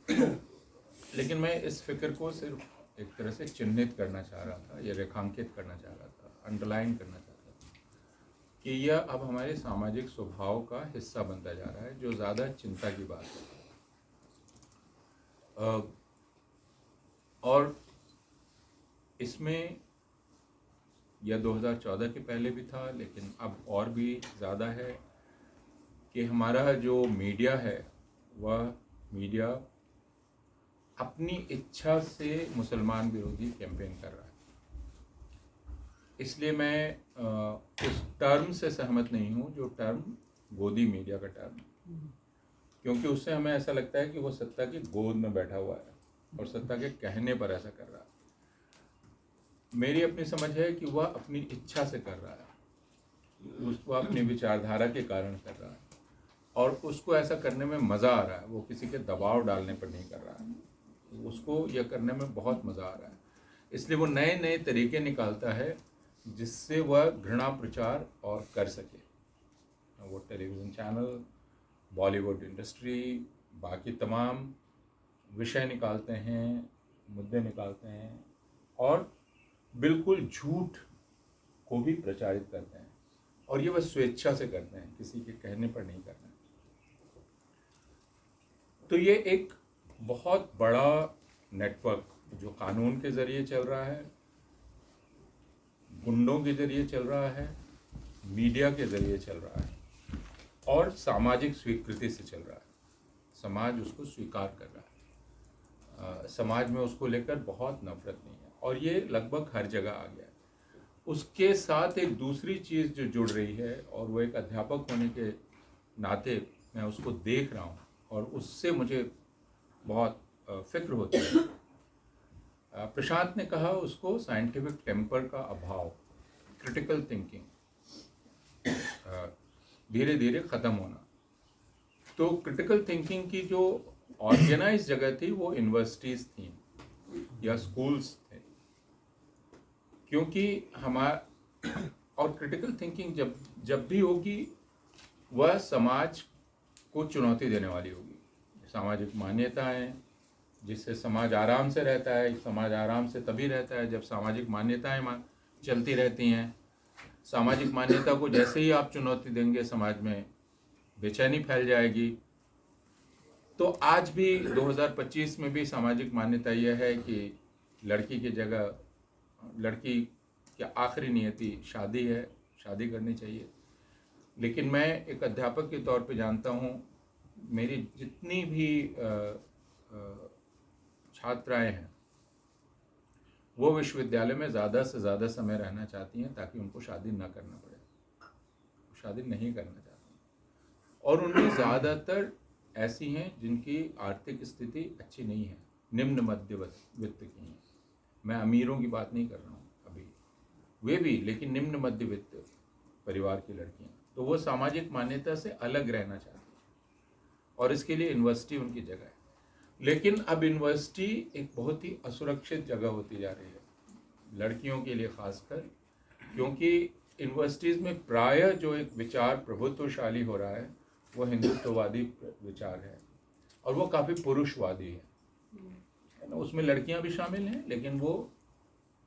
लेकिन मैं इस फिक्र को सिर्फ एक तरह से चिन्हित करना चाह रहा था या रेखांकित करना चाह रहा था, अंडरलाइन करना चाह रहा था कि यह अब हमारे सामाजिक स्वभाव का हिस्सा बनता जा रहा है, जो ज़्यादा चिंता की बात है। और इसमें यह 2014 के पहले भी था, लेकिन अब और भी ज़्यादा है कि हमारा जो मीडिया है वह मीडिया अपनी इच्छा से मुसलमान विरोधी कैंपेन कर रहा है। इसलिए मैं उस टर्म से सहमत नहीं हूँ जो टर्म गोदी मीडिया का टर्म, क्योंकि उससे हमें ऐसा लगता है कि वो सत्ता की गोद में बैठा हुआ है और सत्ता के कहने पर ऐसा कर रहा है। मेरी अपनी समझ है कि वह अपनी इच्छा से कर रहा है, उसको अपनी विचारधारा के कारण कर रहा है और उसको ऐसा करने में मज़ा आ रहा है। वो किसी के दबाव डालने पर नहीं कर रहा है, उसको यह करने में बहुत मज़ा आ रहा है। इसलिए वो नए नए तरीके निकालता है जिससे वह घृणा प्रचार और कर सके। वो टेलीविज़न चैनल, बॉलीवुड इंडस्ट्री, बाकी तमाम विषय निकालते हैं, मुद्दे निकालते हैं और बिल्कुल झूठ को भी प्रचारित करते हैं, और ये बस स्वेच्छा से करते हैं, किसी के कहने पर नहीं करते हैं। तो ये एक बहुत बड़ा नेटवर्क जो कानून के ज़रिए चल रहा है, गुंडों के ज़रिए चल रहा है, मीडिया के ज़रिए चल रहा है और सामाजिक स्वीकृति से चल रहा है। समाज उसको स्वीकार कर रहा है, समाज में उसको लेकर बहुत नफरत नहीं है और ये लगभग हर जगह आ गया है। उसके साथ एक दूसरी चीज़ जो जुड़ रही है, और वो एक अध्यापक होने के नाते मैं उसको देख रहा हूँ और उससे मुझे बहुत फिक्र होती है। प्रशांत ने कहा उसको साइंटिफिक टेम्पर का अभाव, क्रिटिकल थिंकिंग धीरे धीरे ख़त्म होना। तो क्रिटिकल थिंकिंग की जो ऑर्गेनाइज जगह थी वो यूनिवर्सिटीज़ थी या स्कूल्स थे, क्योंकि हमारा और क्रिटिकल थिंकिंग जब भी होगी वह समाज को चुनौती देने वाली होगी। सामाजिक मान्यताएं, जिससे समाज आराम से रहता है। समाज आराम से तभी रहता है जब सामाजिक मान्यताएं चलती रहती हैं। सामाजिक मान्यता को जैसे ही आप चुनौती देंगे, समाज में बेचैनी फैल जाएगी। तो आज भी 2025 में भी सामाजिक मान्यता यह है कि लड़की की जगह, लड़की की आखिरी नियति शादी है, शादी करनी चाहिए। लेकिन मैं एक अध्यापक के तौर पे जानता हूँ, मेरी जितनी भी छात्राएं हैं वो विश्वविद्यालय में ज़्यादा से ज़्यादा समय रहना चाहती हैं ताकि उनको शादी ना करना पड़े। वो शादी नहीं करना चाहती और उनमें ज़्यादातर ऐसी हैं जिनकी आर्थिक स्थिति अच्छी नहीं है, निम्न मध्य वित्त की हैं। मैं अमीरों की बात नहीं कर रहा हूँ अभी, वे भी, लेकिन निम्न मध्य वित्त परिवार की लड़कियाँ। तो वो सामाजिक मान्यता से अलग रहना चाहती हैं और इसके लिए यूनिवर्सिटी उनकी जगह है। लेकिन अब यूनिवर्सिटी एक बहुत ही असुरक्षित जगह होती जा रही है लड़कियों के लिए खासकर, क्योंकि यूनिवर्सिटीज़ में प्रायः जो एक विचार प्रभुत्वशाली हो रहा है वो हिंदुत्ववादी विचार है और वो काफ़ी पुरुषवादी है ना। उसमें लड़कियां भी शामिल हैं, लेकिन वो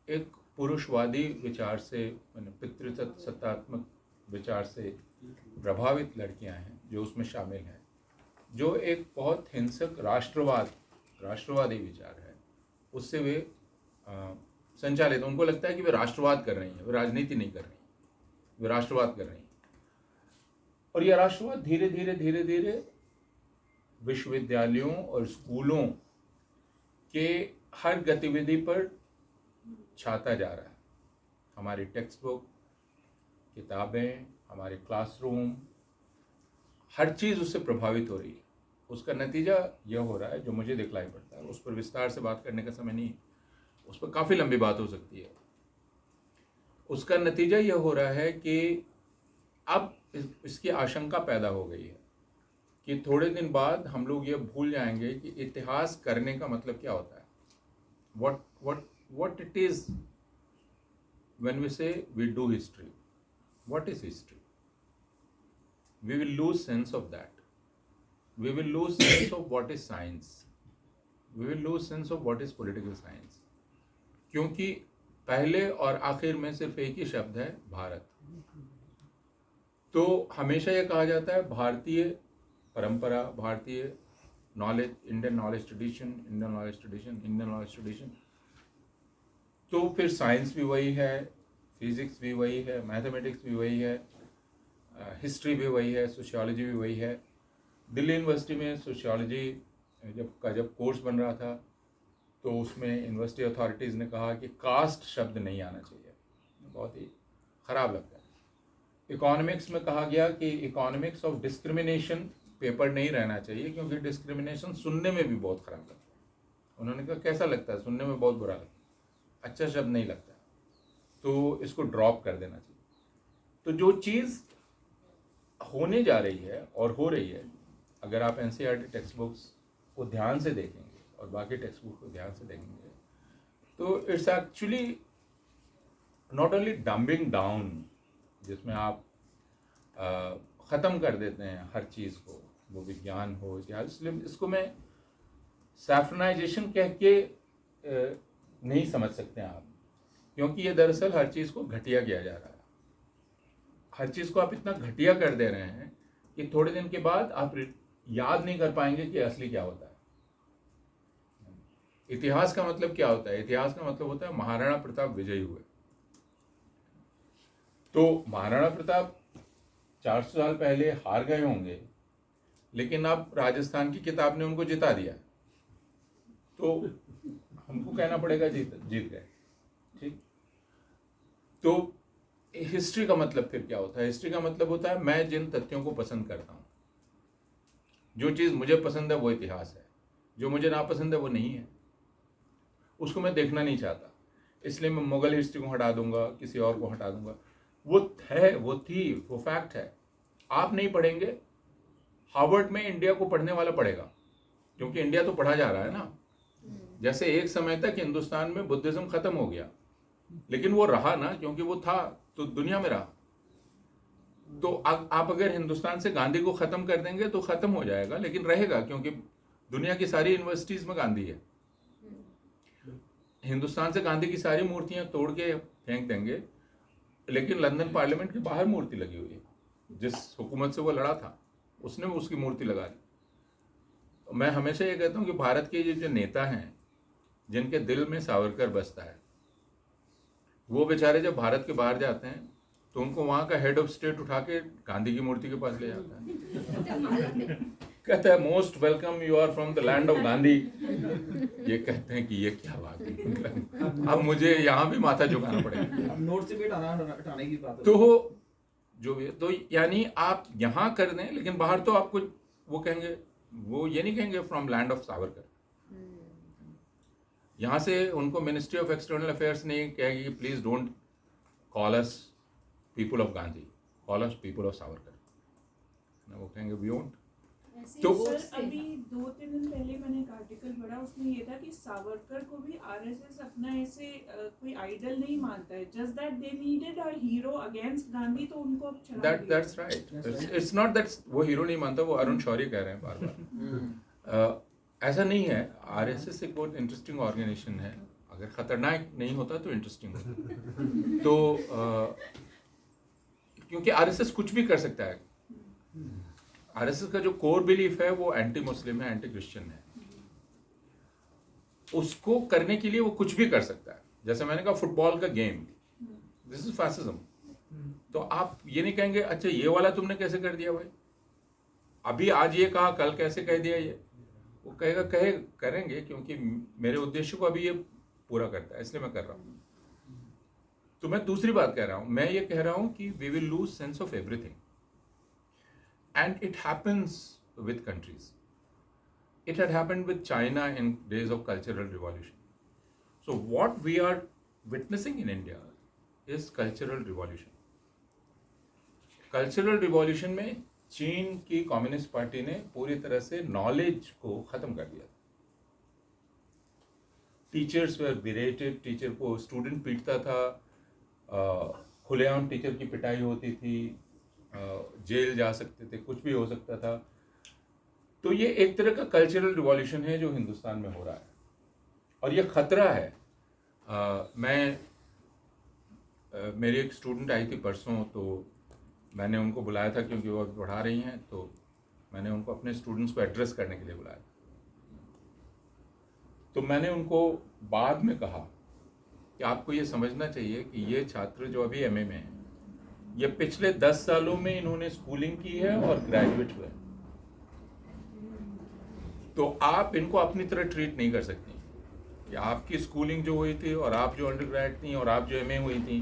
एक पुरुषवादी विचार से, पितृसत्तात्मक विचार से प्रभावित लड़कियां हैं जो उसमें शामिल हैं, जो एक बहुत हिंसक राष्ट्रवादी विचार है, उससे वे संचालित। उनको लगता है कि वे राष्ट्रवाद कर रही हैं, वे राजनीति नहीं कर रही हैं, वे राष्ट्रवाद कर रही हैं। और यह राष्ट्रवाद धीरे धीरे विश्वविद्यालयों और स्कूलों के हर गतिविधि पर छाता जा रहा है। हमारी टेक्स्ट बुक, किताबें, हमारे क्लासरूम, हर चीज़ उससे प्रभावित हो रही है। उसका नतीजा यह हो रहा है, जो मुझे दिखलाई पड़ता है, उस पर विस्तार से बात करने का समय नहीं, उस पर काफ़ी लंबी बात हो सकती है। उसका नतीजा यह हो रहा है कि अब इसकी आशंका पैदा हो गई है कि थोड़े दिन बाद हम लोग ये भूल जाएंगे कि इतिहास करने का मतलब क्या होता है। what it is when we say we do history. What is history? We will lose sense of that. We will lose sense of what is science. We will lose sense of what is political science, क्योंकि पहले और आखिर में सिर्फ एक ही शब्द है, भारत। तो हमेशा ये कहा जाता है भारतीय परंपरा, भारतीय knowledge, Indian knowledge tradition, Indian knowledge tradition, Indian knowledge tradition. तो फिर साइंस भी वही है, फिजिक्स भी वही है, मैथमेटिक्स भी वही है, हिस्ट्री भी वही है, सोशियोलॉजी भी वही है। दिल्ली यूनिवर्सिटी में सोशियोलॉजी जब कोर्स बन रहा था तो उसमें यूनिवर्सिटी अथॉरिटीज़ ने कहा कि कास्ट शब्द नहीं आना चाहिए, बहुत ही ख़राब लगता है। इकोनॉमिक्स में कहा गया कि इकोनॉमिक्स ऑफ डिस्क्रिमिनेशन पेपर नहीं रहना चाहिए, क्योंकि डिस्क्रिमिनेशन सुनने में भी बहुत ख़राब लगता है। उन्होंने कहा कैसा लगता है, सुनने में बहुत बुरा लगता है, अच्छा शब्द नहीं लगता, तो इसको ड्रॉप कर देना चाहिए। तो जो चीज़ होने जा रही है और हो रही है, अगर आप एनसीईआरटी टेक्स्ट बुक्स को ध्यान से देखेंगे और बाकी टेक्स्ट बुक को ध्यान से देखेंगे, तो it's actually not only dumbing down, जिसमें आप ख़त्म कर देते हैं हर चीज़ को, वो विज्ञान हो, इतिहास, इसलिए इसको मैं सैफ्रनाइजेशन कह के नहीं समझ सकते हैं आप, क्योंकि ये दरअसल हर चीज़ को घटिया किया जा रहा है। हर चीज़ को आप इतना घटिया कर दे रहे हैं कि थोड़े दिन के बाद आप याद नहीं कर पाएंगे कि असली क्या होता है। इतिहास का मतलब क्या होता है? इतिहास का मतलब होता है महाराणा प्रताप विजयी हुए। तो महाराणा प्रताप 400 साल पहले हार गए होंगे, लेकिन अब राजस्थान की किताब ने उनको जिता दिया, तो हमको कहना पड़ेगा जीत गए, ठीक। तो हिस्ट्री का मतलब फिर क्या होता है? हिस्ट्री का मतलब होता है मैं जिन तथ्यों को पसंद करता हूँ, जो चीज़ मुझे पसंद है वो इतिहास है, जो मुझे नापसंद है वो नहीं है, उसको मैं देखना नहीं चाहता, इसलिए मैं मुगल हिस्ट्री को हटा दूंगा, किसी और को हटा दूंगा। वो है, वो थी, वो फैक्ट है। आप नहीं पढ़ेंगे, हार्वर्ड में इंडिया को पढ़ने वाला पढ़ेगा, क्योंकि इंडिया तो पढ़ा जा रहा है ना। जैसे एक समय तक हिंदुस्तान में बुद्धिज्म खत्म हो गया, लेकिन वो रहा ना, क्योंकि वो था तो दुनिया में रहा। तो आप अगर हिंदुस्तान से गांधी को खत्म कर देंगे तो खत्म हो जाएगा, लेकिन रहेगा, क्योंकि दुनिया की सारी यूनिवर्सिटीज में गांधी है। हिंदुस्तान से गांधी की सारी मूर्तियां तोड़ के फेंक देंगे, लेकिन लंदन पार्लियामेंट के बाहर मूर्ति लगी हुई है, जिस हुकूमत से वो लड़ा था उसने उसकी मूर्ति लगा दी। तो मैं हमेशा ये कहता हूँ कि भारत के ये जो नेता हैं, जिनके दिल में सावरकर बसता है, वो बेचारे जब भारत के बाहर जाते हैं तो उनको वहाँ का हेड ऑफ स्टेट उठा के गांधी की मूर्ति के पास ले जाता है, कहता है most welcome, you are from the land of Gandhi. ये कहते हैं कि ये क्या बात है, अब मुझे यहाँ भी माथा झुकाना पड़ेगा। अब नोट से भी हटाने की बात है। तो जो भी, तो यानी आप यहाँ कर दें, लेकिन बाहर तो आपको वो कहेंगे, वो ये नहीं कहेंगे फ्रॉम लैंड ऑफ सावरकर। यहाँ से उनको मिनिस्ट्री ऑफ एक्सटर्नल अफेयर्स नहीं कहेगी कि please don't call us people of Gandhi, call us people of Savarkar. वो कहेंगे वी वोंट। तो सर अभी 2-3 दिन पहले मैंने एक आर्टिकल पढ़ा, उसमें ये था कि सावरकर को भी आरएसएस अपना ऐसे कोई आइडल नहीं मानता है, just that they needed a hero against Gandhi, तो उनको अब चला दिया। That's right, it's not that वो हीरो नहीं मानता, वो अरुण शौरी कह रहे हैं बार बार। ऐसा नहीं है, आरएसएस एक बहुत इंटरेस्टिंग ऑर्गेनाइजेशन है, अगर खतरनाक नहीं होता तो इंटरेस्टिंग होता। तो क्योंकि आरएसएस कुछ भी कर सकता है। आरएसएस का जो कोर बिलीफ है वो एंटी मुस्लिम है, एंटी क्रिश्चियन है, उसको करने के लिए वो कुछ भी कर सकता है। जैसे मैंने कहा फुटबॉल का गेम, दिस इज फैसिज्म। तो आप ये नहीं कहेंगे अच्छा ये वाला तुमने कैसे कर दिया भाई, अभी आज ये कहा कल कैसे कह दिया ये, वो कहेगा करेंगे, क्योंकि मेरे उद्देश्य को अभी ये पूरा करता है, इसलिए मैं कर रहा हूँ। तो मैं दूसरी बात कह रहा हूँ, मैं ये कह रहा हूँ कि we will lose sense of everything, and it happens with countries. It had happened with China in days of cultural revolution. So what we are witnessing in India is cultural revolution. Cultural revolution में चीन की communist party ने पूरी तरह से knowledge को खत्म कर दिया। टीचर्स वर बिरेटेड, टीचर को स्टूडेंट पीटता था, खुलेआम टीचर की पिटाई होती थी, जेल जा सकते थे, कुछ भी हो सकता था। तो ये एक तरह का कल्चरल रिवॉल्यूशन है जो हिंदुस्तान में हो रहा है, और ये खतरा है। मेरी एक स्टूडेंट आई थी परसों, तो मैंने उनको बुलाया था क्योंकि वो अभी पढ़ा रही हैं, तो मैंने उनको अपने स्टूडेंट्स को एड्रेस करने के लिए बुलाया। तो मैंने उनको बाद में कहा कि आपको ये समझना चाहिए कि ये छात्र जो अभी एमए में हैं, ये पिछले 10 सालों में इन्होंने स्कूलिंग की है और ग्रेजुएट हुए, तो आप इनको अपनी तरह ट्रीट नहीं कर सकती कि आपकी स्कूलिंग जो हुई थी और आप जो अंडर ग्रेड थी और आप जो एमए हुई थी,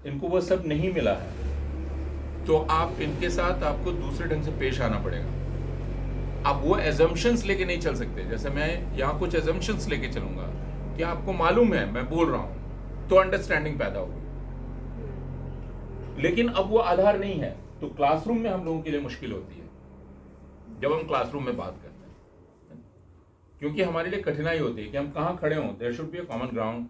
इनको वो सब नहीं मिला है, तो आप इनके साथ आपको दूसरे ढंग से पेश आना पड़ेगा। आप वो एजम्पशंस लेके नहीं चल सकते। जैसे मैं यहाँ कुछ एजम्पशंस लेके चलूंगा कि आपको मालूम है मैं बोल रहा हूँ, तो अंडरस्टैंडिंग पैदा होगी, लेकिन अब वो आधार नहीं है, तो क्लासरूम में हम लोगों के लिए मुश्किल होती है जब हम क्लासरूम में बात करते हैं, क्योंकि हमारे लिए कठिनाई होती है कि हम कहाँ खड़े हों। There should be a common ground.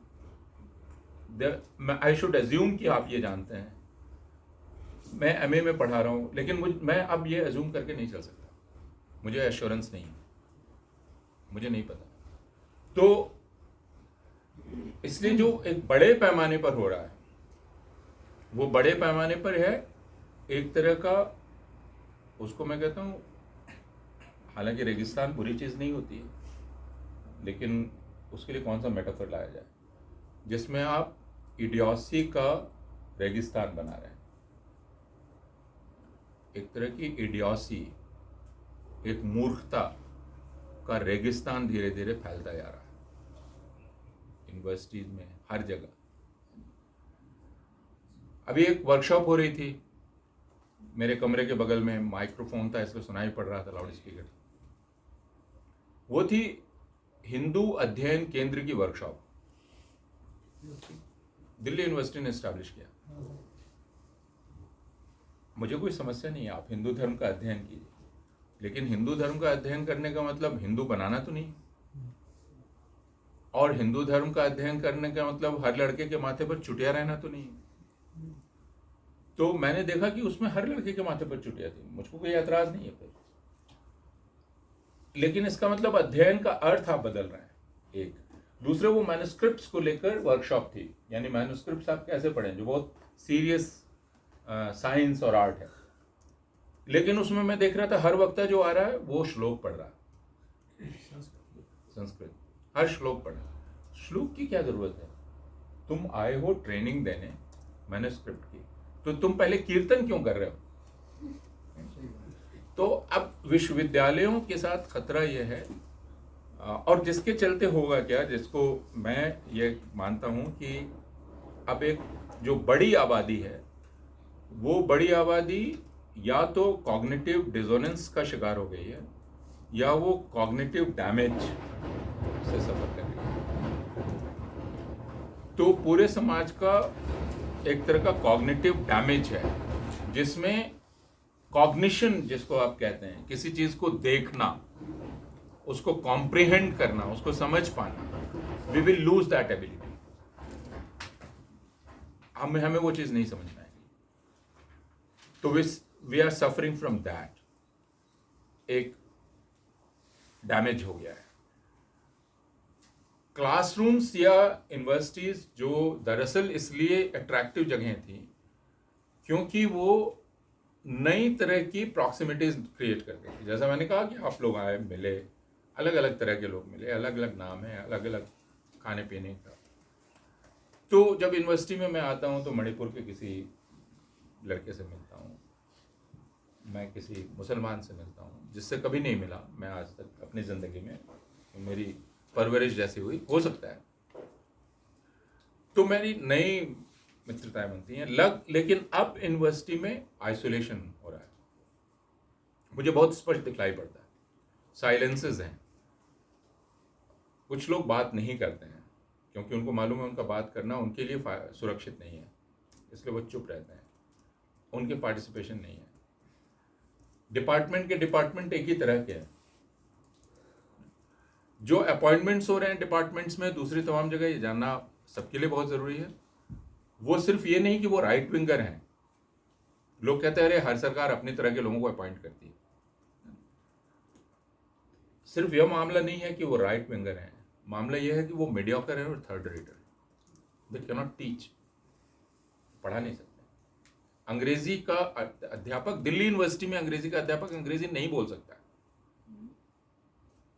I should assume कि आप ये जानते हैं, मैं एमए में पढ़ा रहा हूँ, लेकिन मैं अब ये एज्यूम करके नहीं चल सकता, मुझे एश्योरेंस नहीं है, मुझे नहीं पता। तो इसलिए जो एक बड़े पैमाने पर हो रहा है, वो बड़े पैमाने पर है एक तरह का, उसको मैं कहता हूँ, हालांकि रेगिस्तान बुरी चीज़ नहीं होती है, लेकिन उसके लिए कौन सा मेटाफर लाया जाए जिसमें आप इडियोसी का रेगिस्तान बना रहे हैं। एक तरह की इडियोसी, एक मूर्खता का रेगिस्तान धीरे धीरे फैलता जा रहा है यूनिवर्सिटीज में, हर जगह। अभी एक वर्कशॉप हो रही थी, मेरे कमरे के बगल में माइक्रोफोन था, इसलिए सुनाई पड़ रहा था, लाउड स्पीकर। वो थी हिंदू अध्ययन केंद्र की वर्कशॉप, दिल्ली यूनिवर्सिटी ने एस्टैब्लिश किया। मुझे कोई समस्या नहीं है, आप हिंदू धर्म का अध्ययन कीजिए, लेकिन हिंदू धर्म का अध्ययन करने का मतलब हिंदू बनाना तो नहीं, और हिंदू धर्म का अध्ययन करने का मतलब हर लड़के के माथे पर चुटिया रहना तो नहीं। तो मैंने देखा कि उसमें हर लड़के के माथे पर चुटिया थी, मुझको कोई एतराज नहीं है फिर, लेकिन इसका मतलब अध्ययन का अर्थ आप बदल रहे हैं। एक दूसरे, वो मैन्युस्क्रिप्ट्स को लेकर वर्कशॉप थी, यानी मैन्युस्क्रिप्ट्स आप कैसे पढ़ें, जो बहुत सीरियस साइंस और आर्ट है, लेकिन उसमें मैं देख रहा था हर वक्ता जो आ रहा है वो श्लोक पढ़ रहा है, संस्कृत, हर श्लोक पढ़ रहा है। श्लोक की क्या जरूरत है? तुम आए हो ट्रेनिंग देने मैन्युस्क्रिप्ट की, तो तुम पहले कीर्तन क्यों कर रहे हो? तो अब विश्वविद्यालयों के साथ खतरा यह है, और जिसके चलते होगा क्या, जिसको मैं ये मानता हूं कि अब एक जो बड़ी आबादी है, वो बड़ी आबादी या तो कॉग्निटिव डिसोनेंस का शिकार हो गई है, या वो कॉग्निटिव डैमेज से सफर कर रही है। तो पूरे समाज का एक तरह का कॉग्निटिव डैमेज है, जिसमें कॉग्निशन, जिसको आप कहते हैं, किसी चीज को देखना, उसको कॉम्प्रिहेंड करना, उसको समझ पाना, we will lose that ability. हमें वो चीज नहीं समझ में आएगी, तो we are suffering from that, एक डैमेज हो गया है। क्लासरूम्स या यूनिवर्सिटीज जो दरअसल इसलिए अट्रैक्टिव जगह थी क्योंकि वो नई तरह की प्रॉक्सिमिटीज क्रिएट करती थी। जैसा मैंने कहा कि आप लोग आए, मिले, अलग अलग तरह के लोग मिले, अलग अलग नाम है, अलग अलग खाने पीने का। तो जब यूनिवर्सिटी में मैं आता हूँ तो मणिपुर के किसी लड़के से मिलता हूँ, मैं किसी मुसलमान से मिलता हूँ जिससे कभी नहीं मिला मैं आज तक अपनी ज़िंदगी में, मेरी परवरिश जैसी हुई, हो सकता है। तो मेरी नई मित्रताएं बनती हैं, लेकिन अब यूनिवर्सिटी में आइसोलेशन हो रहा है, मुझे बहुत स्पष्ट दिखलाई पड़ता है। साइलेंसेस हैं, कुछ लोग बात नहीं करते हैं क्योंकि उनको मालूम है उनका बात करना उनके लिए सुरक्षित नहीं है, इसलिए वो चुप रहते हैं, उनके पार्टिसिपेशन नहीं है। डिपार्टमेंट एक ही तरह के हैं। जो अपॉइंटमेंट्स हो रहे हैं डिपार्टमेंट्स में दूसरी तमाम जगह, ये जानना सबके लिए बहुत ज़रूरी है। वो सिर्फ ये नहीं कि वो राइट विंगर हैं, लोग कहते हैं अरे हर सरकार अपनी तरह के लोगों को अपॉइंट करती है। सिर्फ यह मामला नहीं है कि वो राइट विंगर हैं, मामला यह है कि वो मीडियोकर हैं और third rater, they can not teach, पढ़ा नहीं सकते। अंग्रेजी का अध्यापक, दिल्ली यूनिवर्सिटी में अंग्रेजी का अध्यापक अंग्रेजी नहीं बोल सकता है।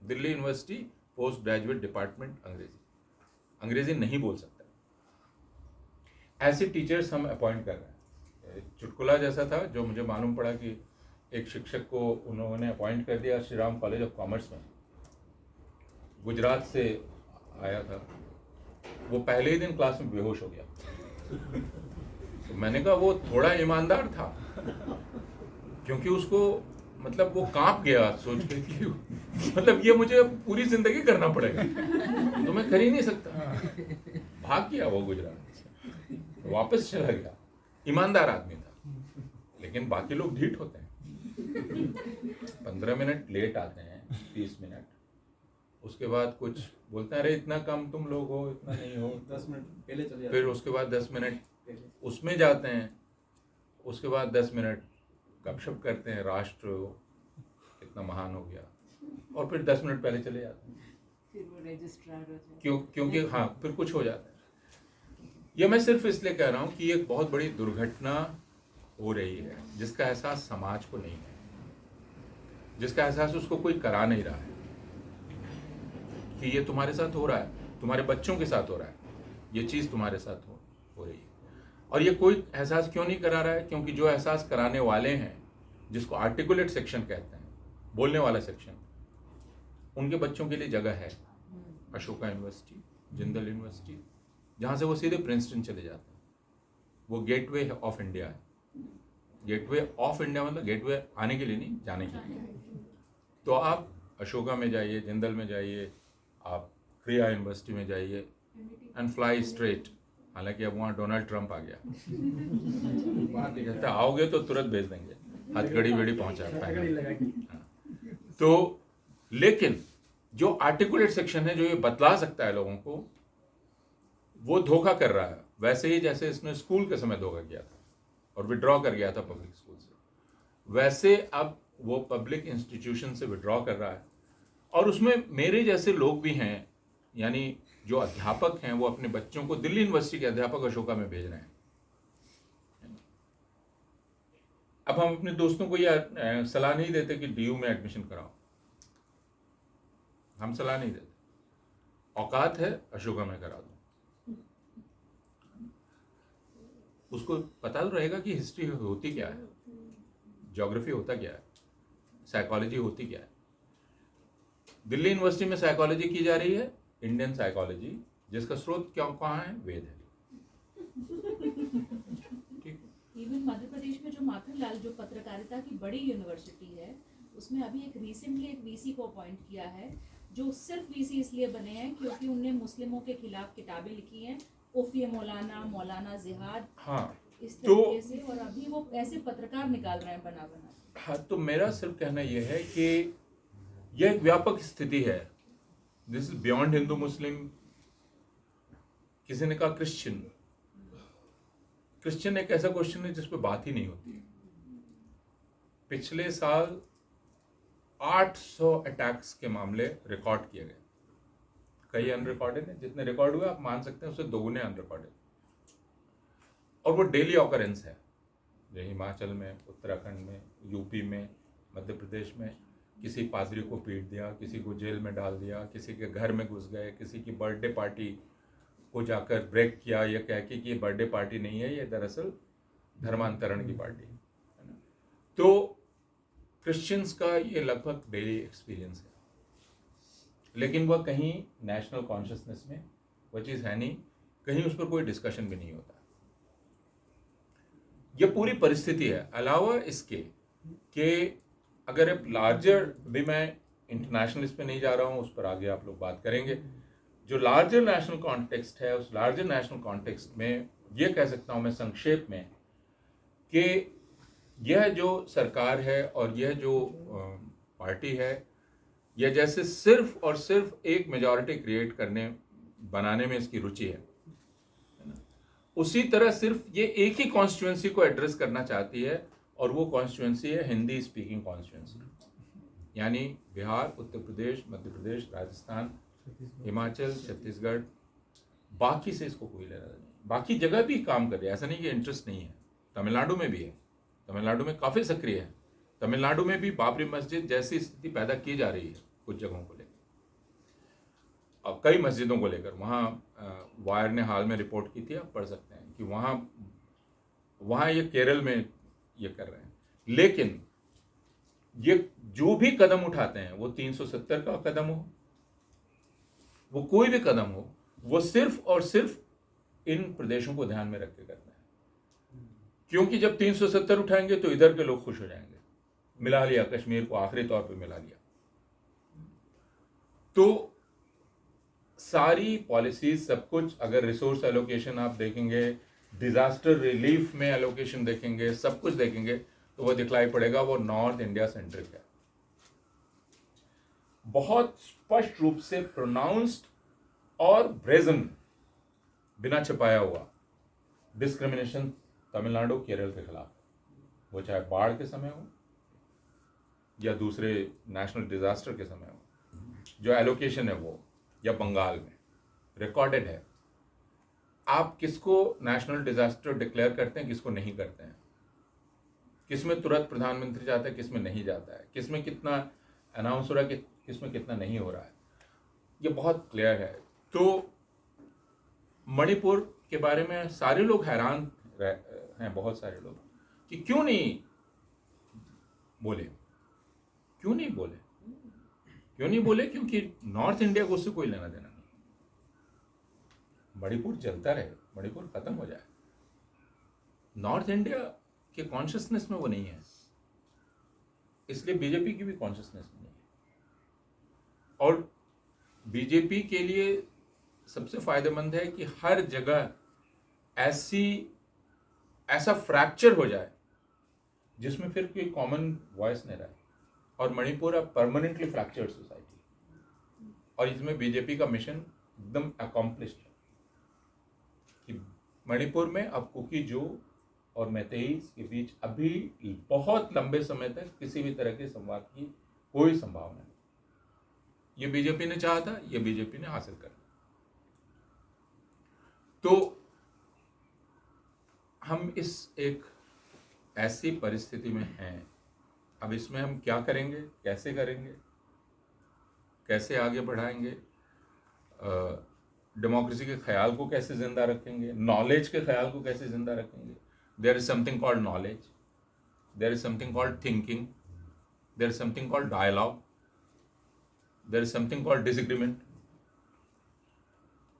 Delhi university post graduate department अंग्रेजी नहीं बोल सकता। ऐसे टीचर्स हम अपॉइंट कर रहे हैं। चुटकुला जैसा था जो मुझे मालूम पड़ा कि एक शिक्षक को उन्होंने अपॉइंट कर दिया Shri Ram college of commerce में, गुजरात से आया था, वो पहले ही दिन क्लास में बेहोश हो गया। तो मैंने कहा वो थोड़ा ईमानदार था, क्योंकि उसको मतलब वो कांप गया सोच के कि मतलब ये मुझे पूरी जिंदगी करना पड़ेगा, तो मैं कर ही नहीं सकता। भाग गया वो गुजरात से, वापस चला गया। ईमानदार आदमी था, लेकिन बाकी लोग ढीठ होते हैं। 15 मिनट लेट आते हैं, 30 मिनट, उसके बाद कुछ बोलते हैं अरे इतना कम तुम लोग हो, इतना नहीं हो, 10 मिनट पहले चले जाते फिर उसके बाद 10 मिनट उसमें जाते हैं, उसके बाद 10 मिनट गपशप करते हैं, राष्ट्र कितना महान हो गया, और फिर 10 मिनट पहले चले जाते हैं, फिर वो रजिस्ट्रार हो जाए। क्योंकि हाँ फिर कुछ हो जाता है। ये मैं सिर्फ इसलिए कह रहा हूँ कि एक बहुत बड़ी दुर्घटना हो रही है जिसका एहसास समाज को नहीं है, जिसका एहसास उसको कोई करा नहीं रहा है कि ये तुम्हारे साथ हो रहा है, तुम्हारे बच्चों के साथ हो रहा है, ये चीज़ तुम्हारे साथ हो रही है। और ये कोई एहसास क्यों नहीं करा रहा है? क्योंकि जो एहसास कराने वाले हैं, जिसको आर्टिकुलेट सेक्शन कहते हैं, बोलने वाला सेक्शन, उनके बच्चों के लिए जगह है। अशोका यूनिवर्सिटी, जिंदल यूनिवर्सिटी, जहाँ से वो सीधे प्रिंसटन चले जाते हैं, वो गेटवे ऑफ इंडिया है। गेटवे ऑफ इंडिया मतलब गेटवे आने के लिए नहीं, जाने के लिए। तो आप अशोका में जाइए, जिंदल में जाइए, आप क्रिया यूनिवर्सिटी में जाइए एंड फ्लाई स्ट्रेट। हालांकि अब वहाँ डोनाल्ड ट्रंप आ गया, कहता आओगे तो तुरंत भेज देंगे, हथकड़ी बेड़ी पहुँचा पाएगा। तो लेकिन जो आर्टिकुलेट सेक्शन है, जो ये बतला सकता है लोगों को, वो धोखा कर रहा है, वैसे ही जैसे इसने स्कूल के समय धोखा किया था और विड्रॉ कर गया था पब्लिक स्कूल से, वैसे अब वो पब्लिक इंस्टीट्यूशन से विड्रॉ कर रहा है। और उसमें मेरे जैसे लोग भी हैं, यानी जो अध्यापक हैं वो अपने बच्चों को दिल्ली यूनिवर्सिटी के अध्यापक अशोका में भेज रहे हैं। अब हम अपने दोस्तों को यह सलाह नहीं देते कि डीयू में एडमिशन कराओ, हम सलाह नहीं देते, औकात है अशोका में करा दो। उसको पता तो रहेगा कि हिस्ट्री होती क्या है, ज्योग्राफी होता क्या है, साइकोलॉजी होती क्या है। दिल्ली यूनिवर्सिटी में साइकोलॉजी की जा रही है, इंडियन साइकोलॉजी, जिसका स्रोत कहाँ है? वेद है। इवन मध्य प्रदेश में जो माखनलाल, जो पत्रकारिता की बड़ी यूनिवर्सिटी है, उसमें अभी एक रिसेंटली एक वीसी को अपॉइंट किया है, जो सिर्फ वीसी इसलिए बने हैं क्योंकि उनने मुस्लिमों के खिलाफ किताबें लिखी हैं, उफ़े मौलाना, मौलाना जिहाद, हाँ, इस तरीके से, और अभी वो ऐसे पत्रकार निकाल रहे हैं बना बना। हाँ, तो मेरा सिर्फ कहना यह है कि यह एक व्यापक स्थिति है, दिस इज बियॉन्ड हिंदू मुस्लिम। किसी ने कहा क्रिश्चियन एक ऐसा क्वेश्चन है जिस पे बात ही नहीं होती। पिछले साल 800 अटैक्स के मामले रिकॉर्ड किए गए, कई अनरिकॉर्डेड हैं, जितने रिकॉर्ड हुए आप मान सकते हैं उससे दोगुने अनरिकॉर्डेड, और वो डेली ऑकरेंस है। जैसे हिमाचल में, उत्तराखंड में, यूपी में, मध्य प्रदेश में किसी पादरी को पीट दिया, किसी को जेल में डाल दिया, किसी के घर में घुस गए, किसी की बर्थडे पार्टी को जाकर ब्रेक किया, यह कह के कि ये बर्थडे पार्टी नहीं है, ये दरअसल धर्मांतरण की पार्टी है ना। तो क्रिश्चियंस का ये लगभग डेली एक्सपीरियंस है, लेकिन वह कहीं नेशनल कॉन्शियसनेस में वह चीज़ है नहीं, कहीं उस पर कोई डिस्कशन भी नहीं होता। यह पूरी परिस्थिति है। अलावा इसके कि अगर अब लार्जर, भी मैं इंटरनेशनल इस पे नहीं जा रहा हूँ, उस पर आगे आप लोग बात करेंगे, जो लार्जर नेशनल कॉन्टेक्स्ट है, उस लार्जर नेशनल कॉन्टेक्स्ट में ये कह सकता हूँ मैं संक्षेप में कि यह जो सरकार है और यह जो पार्टी है, यह जैसे सिर्फ और सिर्फ एक मेजॉरिटी क्रिएट करने बनाने में इसकी रुचि है ना, उसी तरह सिर्फ ये एक ही कॉन्स्टिट्यूएंसी को एड्रेस करना चाहती है, और वो कॉन्स्टिट्यूएंसी है हिंदी स्पीकिंग कॉन्स्टिट्यूएंसी। यानी बिहार, उत्तर प्रदेश, मध्य प्रदेश, राजस्थान, हिमाचल, छत्तीसगढ़, बाकी से इसको कोई लेना नहीं। बाकी जगह भी काम कर रही है, ऐसा नहीं कि इंटरेस्ट नहीं है। तमिलनाडु में भी है, तमिलनाडु में काफ़ी सक्रिय है। तमिलनाडु में भी बाबरी मस्जिद जैसी स्थिति पैदा की जा रही है कुछ जगहों को लेकर, और कई मस्जिदों को लेकर। वहाँ वायर ने हाल में रिपोर्ट की थी, आप पढ़ सकते हैं कि वहाँ ये केरल में ये कर रहे हैं। लेकिन ये जो भी कदम उठाते हैं, वो 370 का कदम हो, वो कोई भी कदम हो, वो सिर्फ और सिर्फ इन प्रदेशों को ध्यान में रख के करते हैं। क्योंकि जब 370 उठाएंगे तो इधर के लोग खुश हो जाएंगे, मिला लिया कश्मीर को, आखिरी तौर पे मिला लिया। तो सारी पॉलिसीज, सब कुछ, अगर रिसोर्स एलोकेशन आप देखेंगे, डिजास्टर रिलीफ में एलोकेशन देखेंगे, सब कुछ देखेंगे, तो वो दिखलाई पड़ेगा वो नॉर्थ इंडिया सेंट्रिक है। बहुत स्पष्ट रूप से प्रोनाउंस्ड और ब्रेजन, बिना छिपाया हुआ डिस्क्रिमिनेशन तमिलनाडु, केरल के खिलाफ, वो चाहे बाढ़ के समय हो या दूसरे नेशनल डिजास्टर के समय हो। जो एलोकेशन है वो, या बंगाल में रिकॉर्डेड है। आप किसको नेशनल डिजास्टर डिक्लेयर करते हैं, किसको नहीं करते हैं, किसमें तुरंत प्रधानमंत्री जाता है, किसमें नहीं जाता है, किसमें कितना अनाउंस हो रहा है, किसमें कितना नहीं हो रहा है, ये बहुत क्लियर है। तो मणिपुर के बारे में सारे लोग हैरान हैं, बहुत सारे लोग, कि क्यों नहीं बोले, क्यों नहीं बोले, क्यों नहीं बोले? क्योंकि नॉर्थ इंडिया को उससे कोई लेना देना नहीं। मणिपुर चलता रहे, मणिपुर खत्म हो जाए, नॉर्थ इंडिया के कॉन्शियसनेस में वो नहीं है, इसलिए बीजेपी की भी कॉन्शियसनेस में नहीं है। और बीजेपी के लिए सबसे फायदेमंद है कि हर जगह ऐसा फ्रैक्चर हो जाए जिसमें फिर कोई कॉमन वॉइस नहीं रहे। और मणिपुर अब परमानेंटली फ्रैक्चर्ड सोसाइटी, और इसमें बीजेपी का मिशन एकदम अकॉम्प्लिश्ड है कि मणिपुर में अब कुकी-जो और मैतेईस के बीच अभी बहुत लंबे समय तक किसी भी तरह के संवाद की कोई संभावना नहीं। ये बीजेपी ने चाहा था, ये बीजेपी ने हासिल कर लिया। तो हम इस एक ऐसी परिस्थिति में हैं, अब इसमें हम क्या करेंगे, कैसे करेंगे, कैसे आगे बढ़ाएंगे, डेमोक्रेसी के ख्याल को कैसे जिंदा रखेंगे, नॉलेज के ख्याल को कैसे जिंदा रखेंगे। There is something called knowledge, there is something called thinking, there is something called dialogue, there is something called disagreement.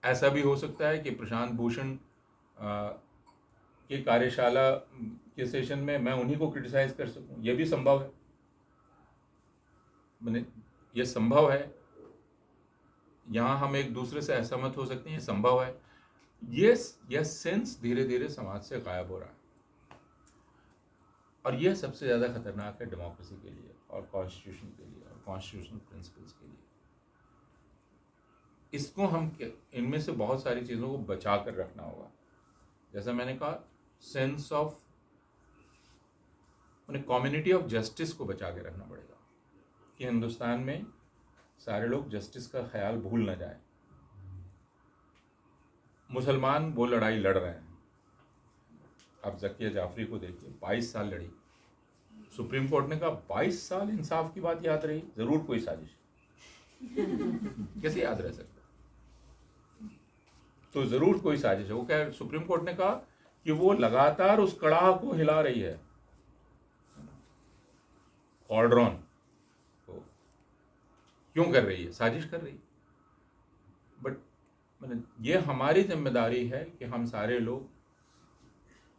ऐसा भी हो सकता है कि प्रशांत भूषण की कार्यशाला के सेशन में मैं उन्हीं को क्रिटिसाइज कर सकूं, यह भी संभव है। मैंने ये संभव है, यहाँ हम एक दूसरे से असहमत हो सकते हैं, ये संभव है। यह सेंस धीरे धीरे समाज से गायब हो रहा है, और यह सबसे ज़्यादा खतरनाक है डेमोक्रेसी के लिए और कॉन्स्टिट्यूशन के लिए और कॉन्स्टिट्यूशनल प्रिंसिपल्स के लिए। इसको हम, इनमें से बहुत सारी चीज़ों को बचा कर रखना होगा। जैसा मैंने कहा, sense of community of justice को बचा के रखना पड़ेगा कि हिंदुस्तान में सारे लोग जस्टिस का ख्याल भूल न जाए। मुसलमान वो लड़ाई लड़ रहे हैं, अब जकिया जाफरी को देखिए, 22 साल लड़ी, सुप्रीम कोर्ट ने कहा 22 साल, इंसाफ की बात याद रही, जरूर कोई साजिश। कैसे याद रह सकता? तो जरूर कोई साजिश है। वो क्या, सुप्रीम कोर्ट ने कहा कि वो लगातार उस कड़ाह को हिला रही है, कॉर्ड्रॉन को क्यों कर रही है, साजिश कर रही है। बट मैंने, ये हमारी जिम्मेदारी है कि हम सारे लोग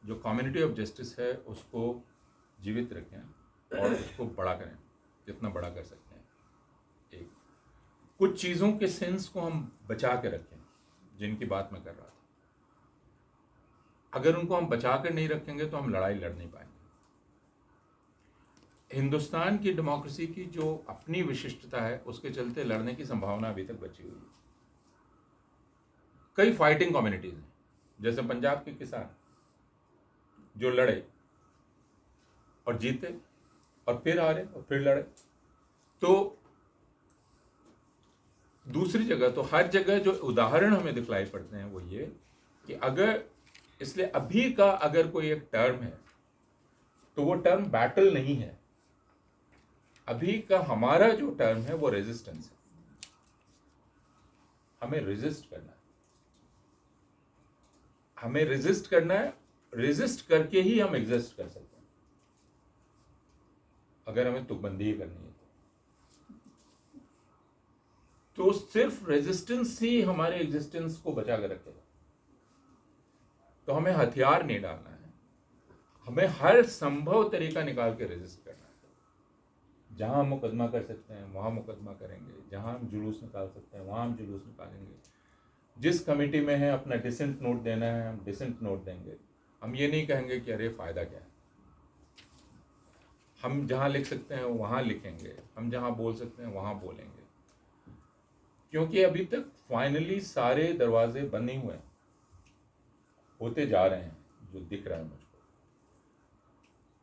जो कम्युनिटी ऑफ जस्टिस है उसको जीवित रखें और उसको बड़ा करें, जितना बड़ा कर सकते हैं। एक कुछ चीज़ों के सेंस को हम बचा के रखें, जिनकी बात मैं कर रहा था। अगर उनको हम बचा कर नहीं रखेंगे तो हम लड़ाई लड़ नहीं पाएंगे। हिंदुस्तान की डेमोक्रेसी की जो अपनी विशिष्टता है, उसके चलते लड़ने की संभावना अभी तक बची हुई है। कई फाइटिंग कम्युनिटीज हैं, जैसे पंजाब के किसान जो लड़े और जीते और फिर हारे और फिर लड़े, तो दूसरी जगह तो हर जगह जो उदाहरण हमें दिखलाई पड़ते हैं वो ये कि अगर, इसलिए अभी का अगर कोई एक टर्म है तो वो टर्म बैटल नहीं है, अभी का हमारा जो टर्म है वो रेजिस्टेंस है। हमें रेजिस्ट करना है, हमें रेजिस्ट करना है, रेजिस्ट करके ही हम एग्जिस्ट कर सकते हैं, अगर हमें तुकबंदी करनी है तो सिर्फ रेजिस्टेंस ही हमारे एग्जिस्टेंस को बचा कर रखेगा। तो हमें हथियार नहीं डालना है, हमें हर संभव तरीका निकाल के रेजिस्ट करना है। जहां हम मुकदमा कर सकते हैं वहां मुकदमा करेंगे, जहां हम जुलूस निकाल सकते हैं वहां हम जुलूस निकालेंगे, जिस कमेटी में है अपना डिसेंट नोट देना है हम डिसेंट नोट देंगे। हम ये नहीं कहेंगे कि अरे फायदा क्या है, हम जहां लिख सकते हैं वहां लिखेंगे, हम जहां बोल सकते हैं वहां बोलेंगे, क्योंकि अभी तक फाइनली सारे दरवाजे बंद नहीं हुए, होते जा रहे हैं जो दिख रहा है मुझको।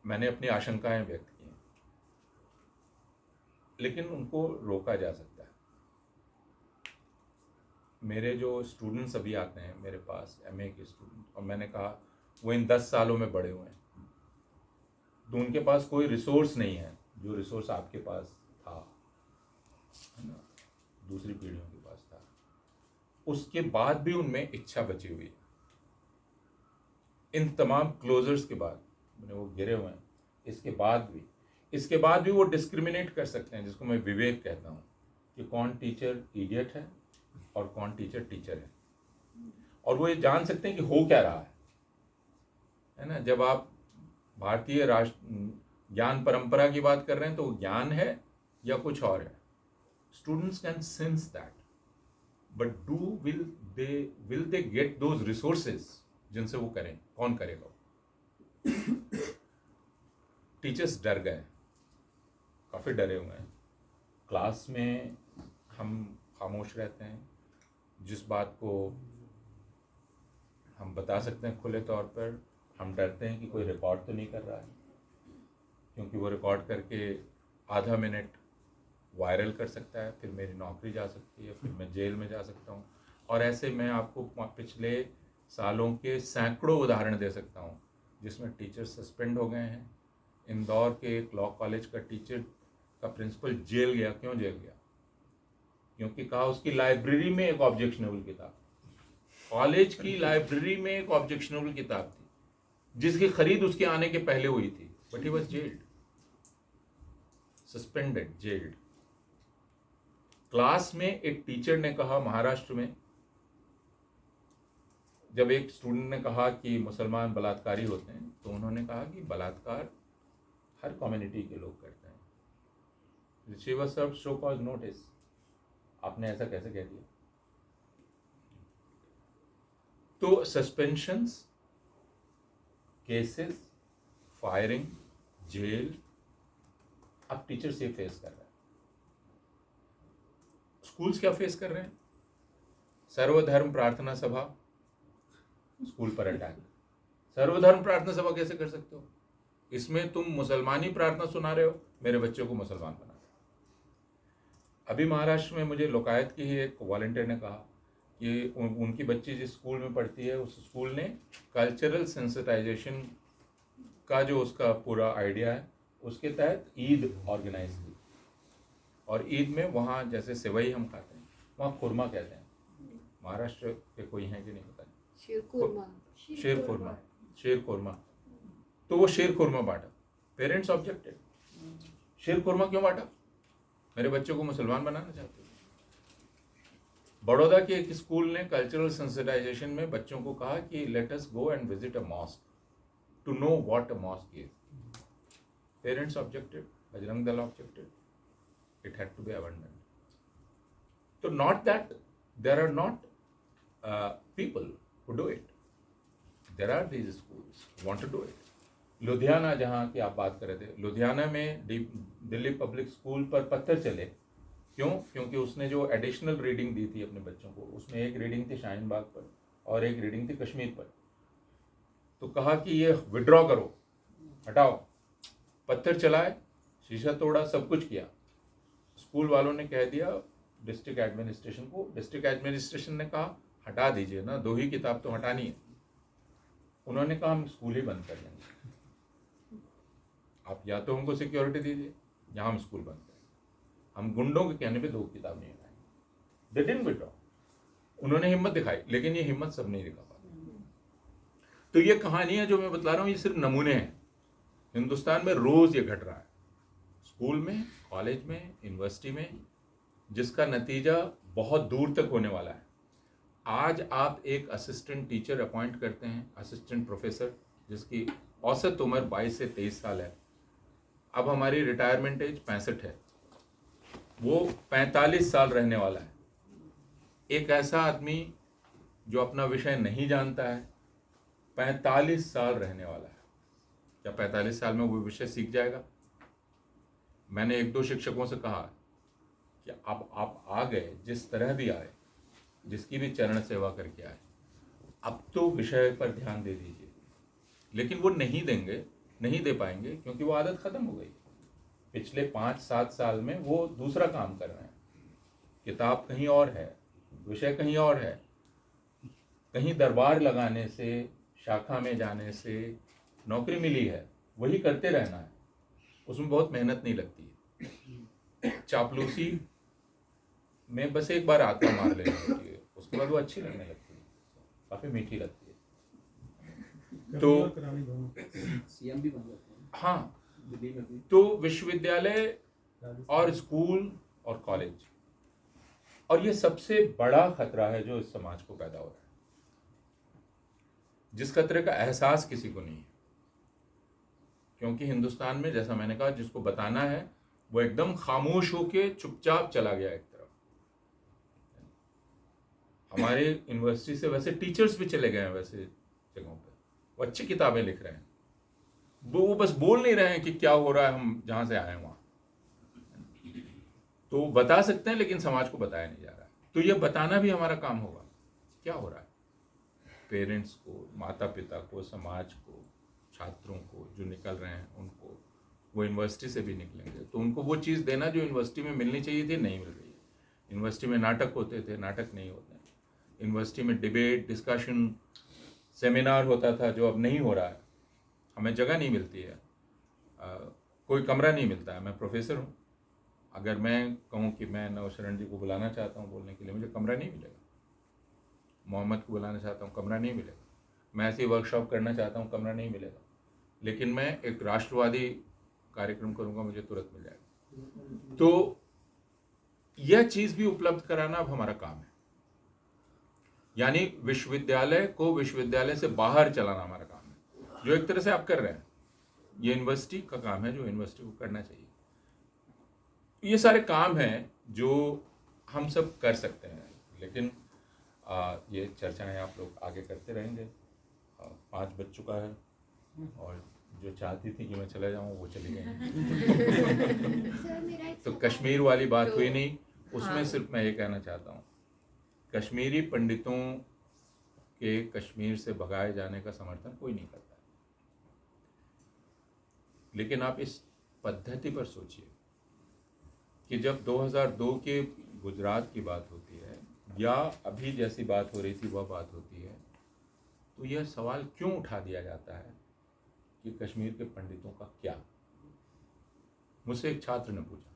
मैंने अपनी आशंकाएं व्यक्त की हैं, लेकिन उनको रोका जा सकता है। मेरे जो स्टूडेंट्स अभी आते हैं मेरे पास, एमए के स्टूडेंट, और मैंने कहा वो इन 10 सालों में बड़े हुए हैं, तो उनके पास कोई रिसोर्स नहीं है जो रिसोर्स आपके पास था, है ना, दूसरी पीढ़ियों के पास था। उसके बाद भी उनमें इच्छा बची हुई है। इन तमाम क्लोजर्स के बाद मैंने वो गिरे हुए हैं, इसके बाद भी वो डिस्क्रिमिनेट कर सकते हैं, जिसको मैं विवेक कहता हूँ, कि कौन टीचर इडियट है और कौन टीचर है, और वो ये जान सकते हैं कि हो क्या रहा है ना। जब आप भारतीय राष्ट्र ज्ञान परंपरा की बात कर रहे हैं तो वो ज्ञान है या कुछ और है। Students can sense that, but will they get those resources जिनसे वो करें? कौन करेगा? टीचर्स डर गए, काफ़ी डरे हुए हैं। क्लास में हम खामोश रहते हैं, जिस बात को हम बता सकते हैं खुले तौर पर हम डरते हैं कि कोई रिकॉर्ड तो नहीं कर रहा है, क्योंकि वो रिकॉर्ड करके आधा मिनट वायरल कर सकता है, फिर मेरी नौकरी जा सकती है, फिर मैं जेल में जा सकता हूँ। और ऐसे मैं आपको पिछले सालों के सैकड़ों उदाहरण दे सकता हूँ जिसमें टीचर सस्पेंड हो गए हैं। इंदौर के एक लॉ कॉलेज का टीचर का प्रिंसिपल जेल गया। क्यों जेल गया? क्योंकि कहा उसकी लाइब्रेरी में एक ऑब्जेक्शनेबल किताब, कॉलेज की लाइब्रेरी में एक ऑब्जेक्शनेबल किताब थी जिसकी खरीद उसके आने के पहले हुई थी, but he was gelled, suspended, gelled. Class में एक टीचर ने कहा, महाराष्ट्र में, जब एक स्टूडेंट ने कहा कि मुसलमान बलात्कारी होते हैं, तो उन्होंने कहा कि बलात्कार हर कम्युनिटी के लोग करते हैं। She was served show cause notice, आपने ऐसा कैसे कह दिया? तो सस्पेंशंस, केसेस, फायरिंग, जेल, अब टीचर्स ये फेस कर रहे हैं। स्कूल्स क्या फेस कर रहे हैं? सर्वधर्म प्रार्थना सभा, स्कूल पर अटैक। सर्वधर्म प्रार्थना सभा कैसे कर सकते हो? इसमें तुम मुसलमानी प्रार्थना सुना रहे हो, मेरे बच्चों को मुसलमान बना रहे हो। अभी महाराष्ट्र में मुझे लोकायत की ही एक वॉलंटियर ने कहा कि उनकी बच्ची जिस स्कूल में पढ़ती है उस स्कूल ने कल्चरल सेंसिटाइजेशन का जो उसका पूरा आइडिया है उसके तहत ईद ऑर्गेनाइज की, और ईद में वहाँ जैसे सेवई हम खाते हैं वहाँ खुरमा कहते हैं। महाराष्ट्र के कोई हैं कि नहीं पता, शेर खुरमा, तो वो शेर खुरमा बांटा। Parents objected. शेर खुरमा क्यों बांटा? मेरे बच्चों को मुसलमान बनाना चाहते हो। बड़ौदा के एक स्कूल ने कल्चरल सेंसिटाइजेशन में बच्चों को कहा कि let us go and visit a mosque to know what a mosque is. Parents objected, Bajrang Dal objected, it had to be abandoned. So not that there are not people who do it. There are these schools who want to do it. Ludhiana, जहाँ की आप बात कर रहे थे, लुधियाना में Delhi public school पर पत्थर चले। क्यों? क्योंकि उसने जो एडिशनल रीडिंग दी थी अपने बच्चों को, उसमें एक रीडिंग थी शाहीन बाग पर और एक रीडिंग थी कश्मीर पर। तो कहा कि ये विड्रॉ करो, हटाओ। पत्थर चलाए, शीशा तोड़ा, सब कुछ किया, स्कूल वालों ने कह दिया डिस्ट्रिक्ट एडमिनिस्ट्रेशन को, डिस्ट्रिक्ट एडमिनिस्ट्रेशन ने कहा हटा दीजिए ना, 2 ही किताब तो हटानी है। उन्होंने कहा हम स्कूल ही बंद कर देंगे, आप या तो हमको सिक्योरिटी दीजिए या हम स्कूल बंद करें, हम गुंडों के कहने पे 2 किताब नहीं हटाएंगे। दे डिडंट विथड्रॉ, उन्होंने हिम्मत दिखाई, लेकिन ये हिम्मत सब नहीं दिखा पाते। तो ये कहानियां जो मैं बतला रहा हूँ ये सिर्फ नमूने हैं, हिंदुस्तान में रोज ये घट रहा है, स्कूल में, कॉलेज में, यूनिवर्सिटी में, जिसका नतीजा बहुत दूर तक होने वाला है। आज आप एक असिस्टेंट टीचर अपॉइंट करते हैं, असिस्टेंट प्रोफेसर, जिसकी औसत उम्र 22 से 23 साल है, अब हमारी रिटायरमेंट एज 65 है, वो 45 साल रहने वाला है। एक ऐसा आदमी जो अपना विषय नहीं जानता है 45 साल रहने वाला है, क्या 45 साल में वो विषय सीख जाएगा? मैंने 1-2 शिक्षकों से कहा कि आप आ गए, जिस तरह भी आए, जिसकी भी चरण सेवा करके आए, अब तो विषय पर ध्यान दे दीजिए। लेकिन वो नहीं देंगे, नहीं दे पाएंगे, क्योंकि वो आदत खत्म हो गई। पिछले 5-7 साल में वो दूसरा काम कर रहे हैं, किताब कहीं और है, विषय कहीं और है, कहीं दरबार लगाने से, शाखा में जाने से नौकरी मिली है, वही करते रहना है, उसमें बहुत मेहनत नहीं लगती है। चापलूसी में बस एक बार आत्मा मार लेनी होती है, उसके बाद वो अच्छी लगने लगती है, काफी मीठी लगती है। तो सीएम भी बन जाते हैं हाँ, दिल्ली में भी। तो विश्वविद्यालय और स्कूल और कॉलेज, और ये सबसे बड़ा खतरा है जो इस समाज को पैदा हो रहा है, जिस खतरे का एहसास किसी को नहीं है। क्योंकि हिंदुस्तान में, जैसा मैंने कहा, जिसको बताना है वो एकदम खामोश होके चुपचाप चला गया एक तरफ। हमारे यूनिवर्सिटी से वैसे टीचर्स भी चले गए हैं वैसे जगहों पे, वो अच्छी किताबें लिख रहे हैं, वो बस बोल नहीं रहे हैं कि क्या हो रहा है, हम जहां से आए वहां तो बता सकते हैं, लेकिन समाज को बताया नहीं जा रहा है। तो ये बताना भी हमारा काम होगा, क्या हो रहा है। पेरेंट्स को, माता पिता को, समाज को, छात्रों को जो निकल रहे हैं उनको, वो यूनिवर्सिटी से भी निकलेंगे तो उनको वो चीज़ देना जो यूनिवर्सिटी में मिलनी चाहिए थी, नहीं मिल रही है। यूनिवर्सिटी में नाटक होते थे, नाटक नहीं होते हैं। यूनिवर्सिटी में डिबेट, डिस्कशन, सेमिनार होता था, जो अब नहीं हो रहा है। हमें जगह नहीं मिलती है, कोई कमरा नहीं मिलता है। मैं प्रोफेसर हूँ, अगर मैं कहूँ कि मैं नवशरण जी को बुलाना चाहता हूँ बोलने के लिए, मुझे कमरा नहीं मिलेगा। मोहम्मद को बुलाना चाहता हूँ, कमरा नहीं मिलेगा। मैं ऐसी वर्कशॉप करना चाहता हूँ, कमरा नहीं मिलेगा। लेकिन मैं एक राष्ट्रवादी कार्यक्रम करूँगा, मुझे तुरंत मिल जाएगा। तो यह चीज़ भी उपलब्ध कराना अब हमारा काम है, यानी विश्वविद्यालय को विश्वविद्यालय से बाहर चलाना हमारा काम है, जो एक तरह से आप कर रहे हैं। ये यूनिवर्सिटी का काम है जो यूनिवर्सिटी को करना चाहिए। ये सारे काम हैं जो हम सब कर सकते हैं, लेकिन ये चर्चाएं आप लोग आगे करते रहेंगे। 5 बज चुका है और जो चाहती थी कि मैं चला जाऊं वो चली गई। तो कश्मीर वाली बात हुई नहीं, उसमें सिर्फ मैं ये कहना चाहता हूँ, कश्मीरी पंडितों के कश्मीर से भगाए जाने का समर्थन कोई नहीं करता है। लेकिन आप इस पद्धति पर सोचिए कि जब 2002 के गुजरात की बात होती है या अभी जैसी बात हो रही थी वह बात होती है, तो यह सवाल क्यों उठा दिया जाता है कि कश्मीर के पंडितों का क्या। मुझसे एक छात्र ने पूछा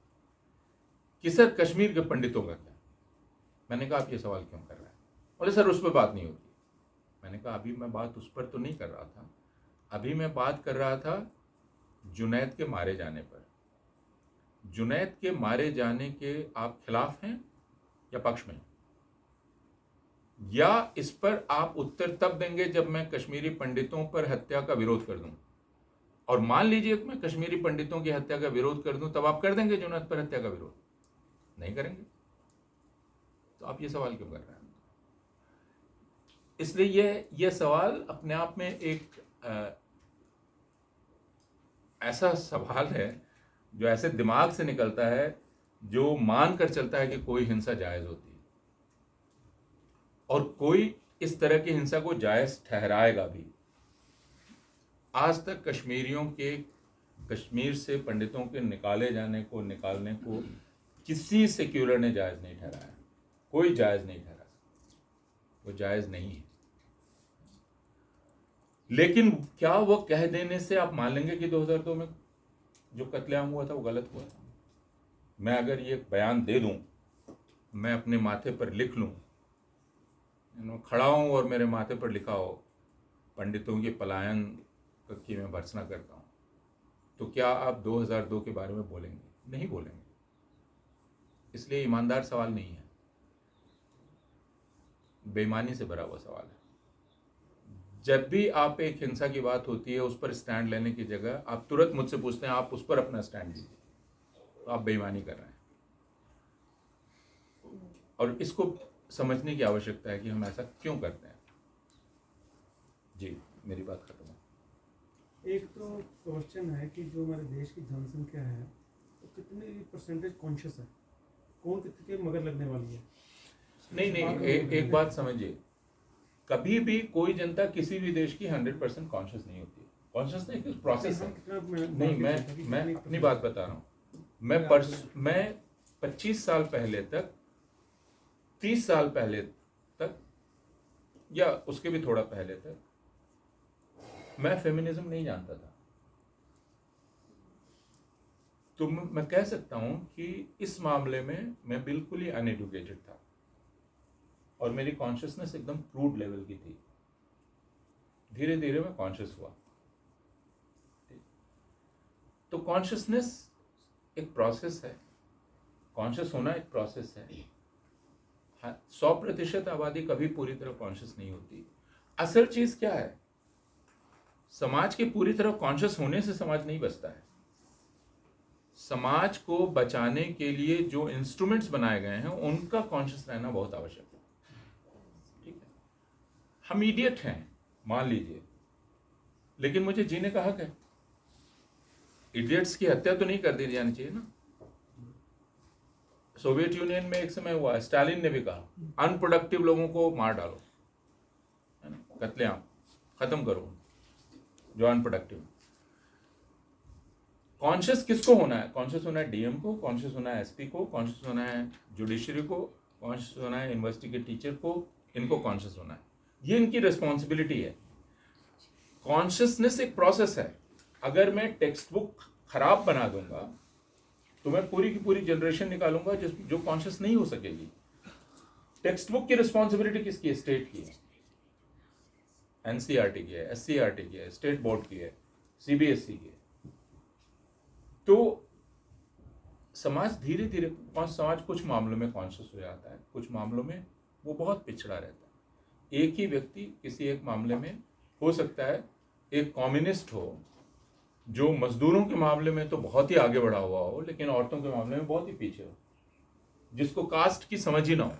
कि सर कश्मीर के पंडितों का क्या। मैंने कहा आप ये सवाल क्यों कर रहे हैं? बोले सर उस पर बात नहीं होती। मैंने कहा अभी मैं बात उस पर तो नहीं कर रहा था, अभी मैं बात कर रहा था जुनैद के मारे जाने पर। जुनैद के मारे जाने के आप खिलाफ हैं या पक्ष में? या इस पर आप उत्तर तब देंगे जब मैं कश्मीरी पंडितों पर हत्या का विरोध कर दूं। और मान लीजिए कि मैं कश्मीरी पंडितों की हत्या का विरोध कर दूं, तब आप कर देंगे जुनैद पर हत्या का विरोध? नहीं करेंगे। तो आप ये सवाल क्यों कर रहे हैं? इसलिए यह सवाल अपने आप में एक ऐसा सवाल है जो ऐसे दिमाग से निकलता है जो मान कर चलता है कि कोई हिंसा जायज होती है, और कोई इस तरह की हिंसा को जायज ठहराएगा भी। आज तक कश्मीरियों के कश्मीर से पंडितों के निकालने को किसी सेक्युलर ने जायज़ नहीं ठहराया, कोई जायज़ नहीं ठहरा, वो जायज़ नहीं है। लेकिन क्या वो कह देने से आप मान लेंगे कि 2002 में जो कत्लेआम हुआ था वो गलत हुआ था? मैं अगर ये बयान दे दूं, मैं अपने माथे पर लिख लूं, खड़ा हूं और मेरे माथे पर लिखा हो पंडितों के पलायन की मैं भर्त्सना करता हूं, तो क्या आप 2002 के बारे में बोलेंगे? नहीं बोलेंगे। इसलिए ईमानदार सवाल नहीं है, बेईमानी से भरा हुआ सवाल है। जब भी आप एक हिंसा की बात होती है, उस पर स्टैंड लेने की जगह आप तुरंत मुझसे पूछते हैं आप उस पर अपना स्टैंड लीजिए, तो आप बेईमानी कर रहे हैं। और इसको समझने की आवश्यकता है कि हम ऐसा क्यों करते हैं। जी, मेरी बात खत्म है। एक तो क्वेश्चन है कि जो हमारे देश की जनसंख्या है तो कितनी परसेंटेज कॉन्शियस है, कौन कितने मगर लगने वाली है? नहीं, एक बात समझिए, कभी भी कोई जनता किसी भी देश की 100% कॉन्शियस नहीं होती। कॉन्शियस नहीं, प्रोसेस है। नहीं, मैं अपनी बात बता रहा हूँ। मैं 25 साल पहले तक, 30 साल पहले तक, या उसके भी थोड़ा पहले तक, मैं फेमिनिज्म नहीं जानता था। तो मैं कह सकता हूं कि इस मामले में मैं बिल्कुल ही अनएडुकेटेड था और मेरी कॉन्शियसनेस एकदम क्रूड लेवल की थी। धीरे धीरे मैं कॉन्शियस हुआ। तो कॉन्शियसनेस एक प्रोसेस है, कॉन्शियस होना एक प्रोसेस है। 100% आबादी कभी पूरी तरह कॉन्शियस नहीं होती। असल चीज क्या है, समाज के पूरी तरह कॉन्शियस होने से समाज नहीं बचता है। समाज को बचाने के लिए जो इंस्ट्रूमेंट्स बनाए गए हैं उनका कॉन्शियस रहना बहुत आवश्यक है। ठीक है, हम इडियट हैं मान लीजिए, लेकिन मुझे जीने का हक है। इडियट्स की हत्या तो नहीं कर दी जानी चाहिए ना। सोवियत यूनियन में एक समय हुआ, स्टालिन ने भी कहा अनप्रोडक्टिव लोगों को मार डालो, है ना, कत्लेआम खत्म करो जो अनप्रोडक्टिव। कॉन्शियस किसको होना है? कॉन्शियस होना है डीएम को, कॉन्शियस होना है एसपी को, कॉन्शियस होना है जुडिशरी को, कॉन्शियस होना है यूनिवर्सिटी के टीचर को। इनको कॉन्शियस होना है, ये इनकी रिस्पॉन्सिबिलिटी है। कॉन्शियसनेस एक प्रोसेस है। अगर मैं टेक्स्ट बुक खराब बना दूंगा तो मैं पूरी की पूरी जनरेशन निकालूंगा जो कॉन्शियस नहीं हो सकेगी। टेक्स्ट बुक की रिस्पॉन्सिबिलिटी किसकी है? स्टेट की है, एनसीईआरटी की है, एससीईआरटी की है, स्टेट बोर्ड की है, सीबीएसई की है। तो समाज धीरे धीरे, समाज कुछ मामलों में कॉन्शियस हो जाता है, कुछ मामलों में वो बहुत पिछड़ा रहता है। एक ही व्यक्ति किसी एक मामले में हो सकता है एक कम्युनिस्ट हो जो मजदूरों के मामले में तो बहुत ही आगे बढ़ा हुआ हो, लेकिन औरतों के मामले में बहुत ही पीछे हो, जिसको कास्ट की समझ ही ना हो,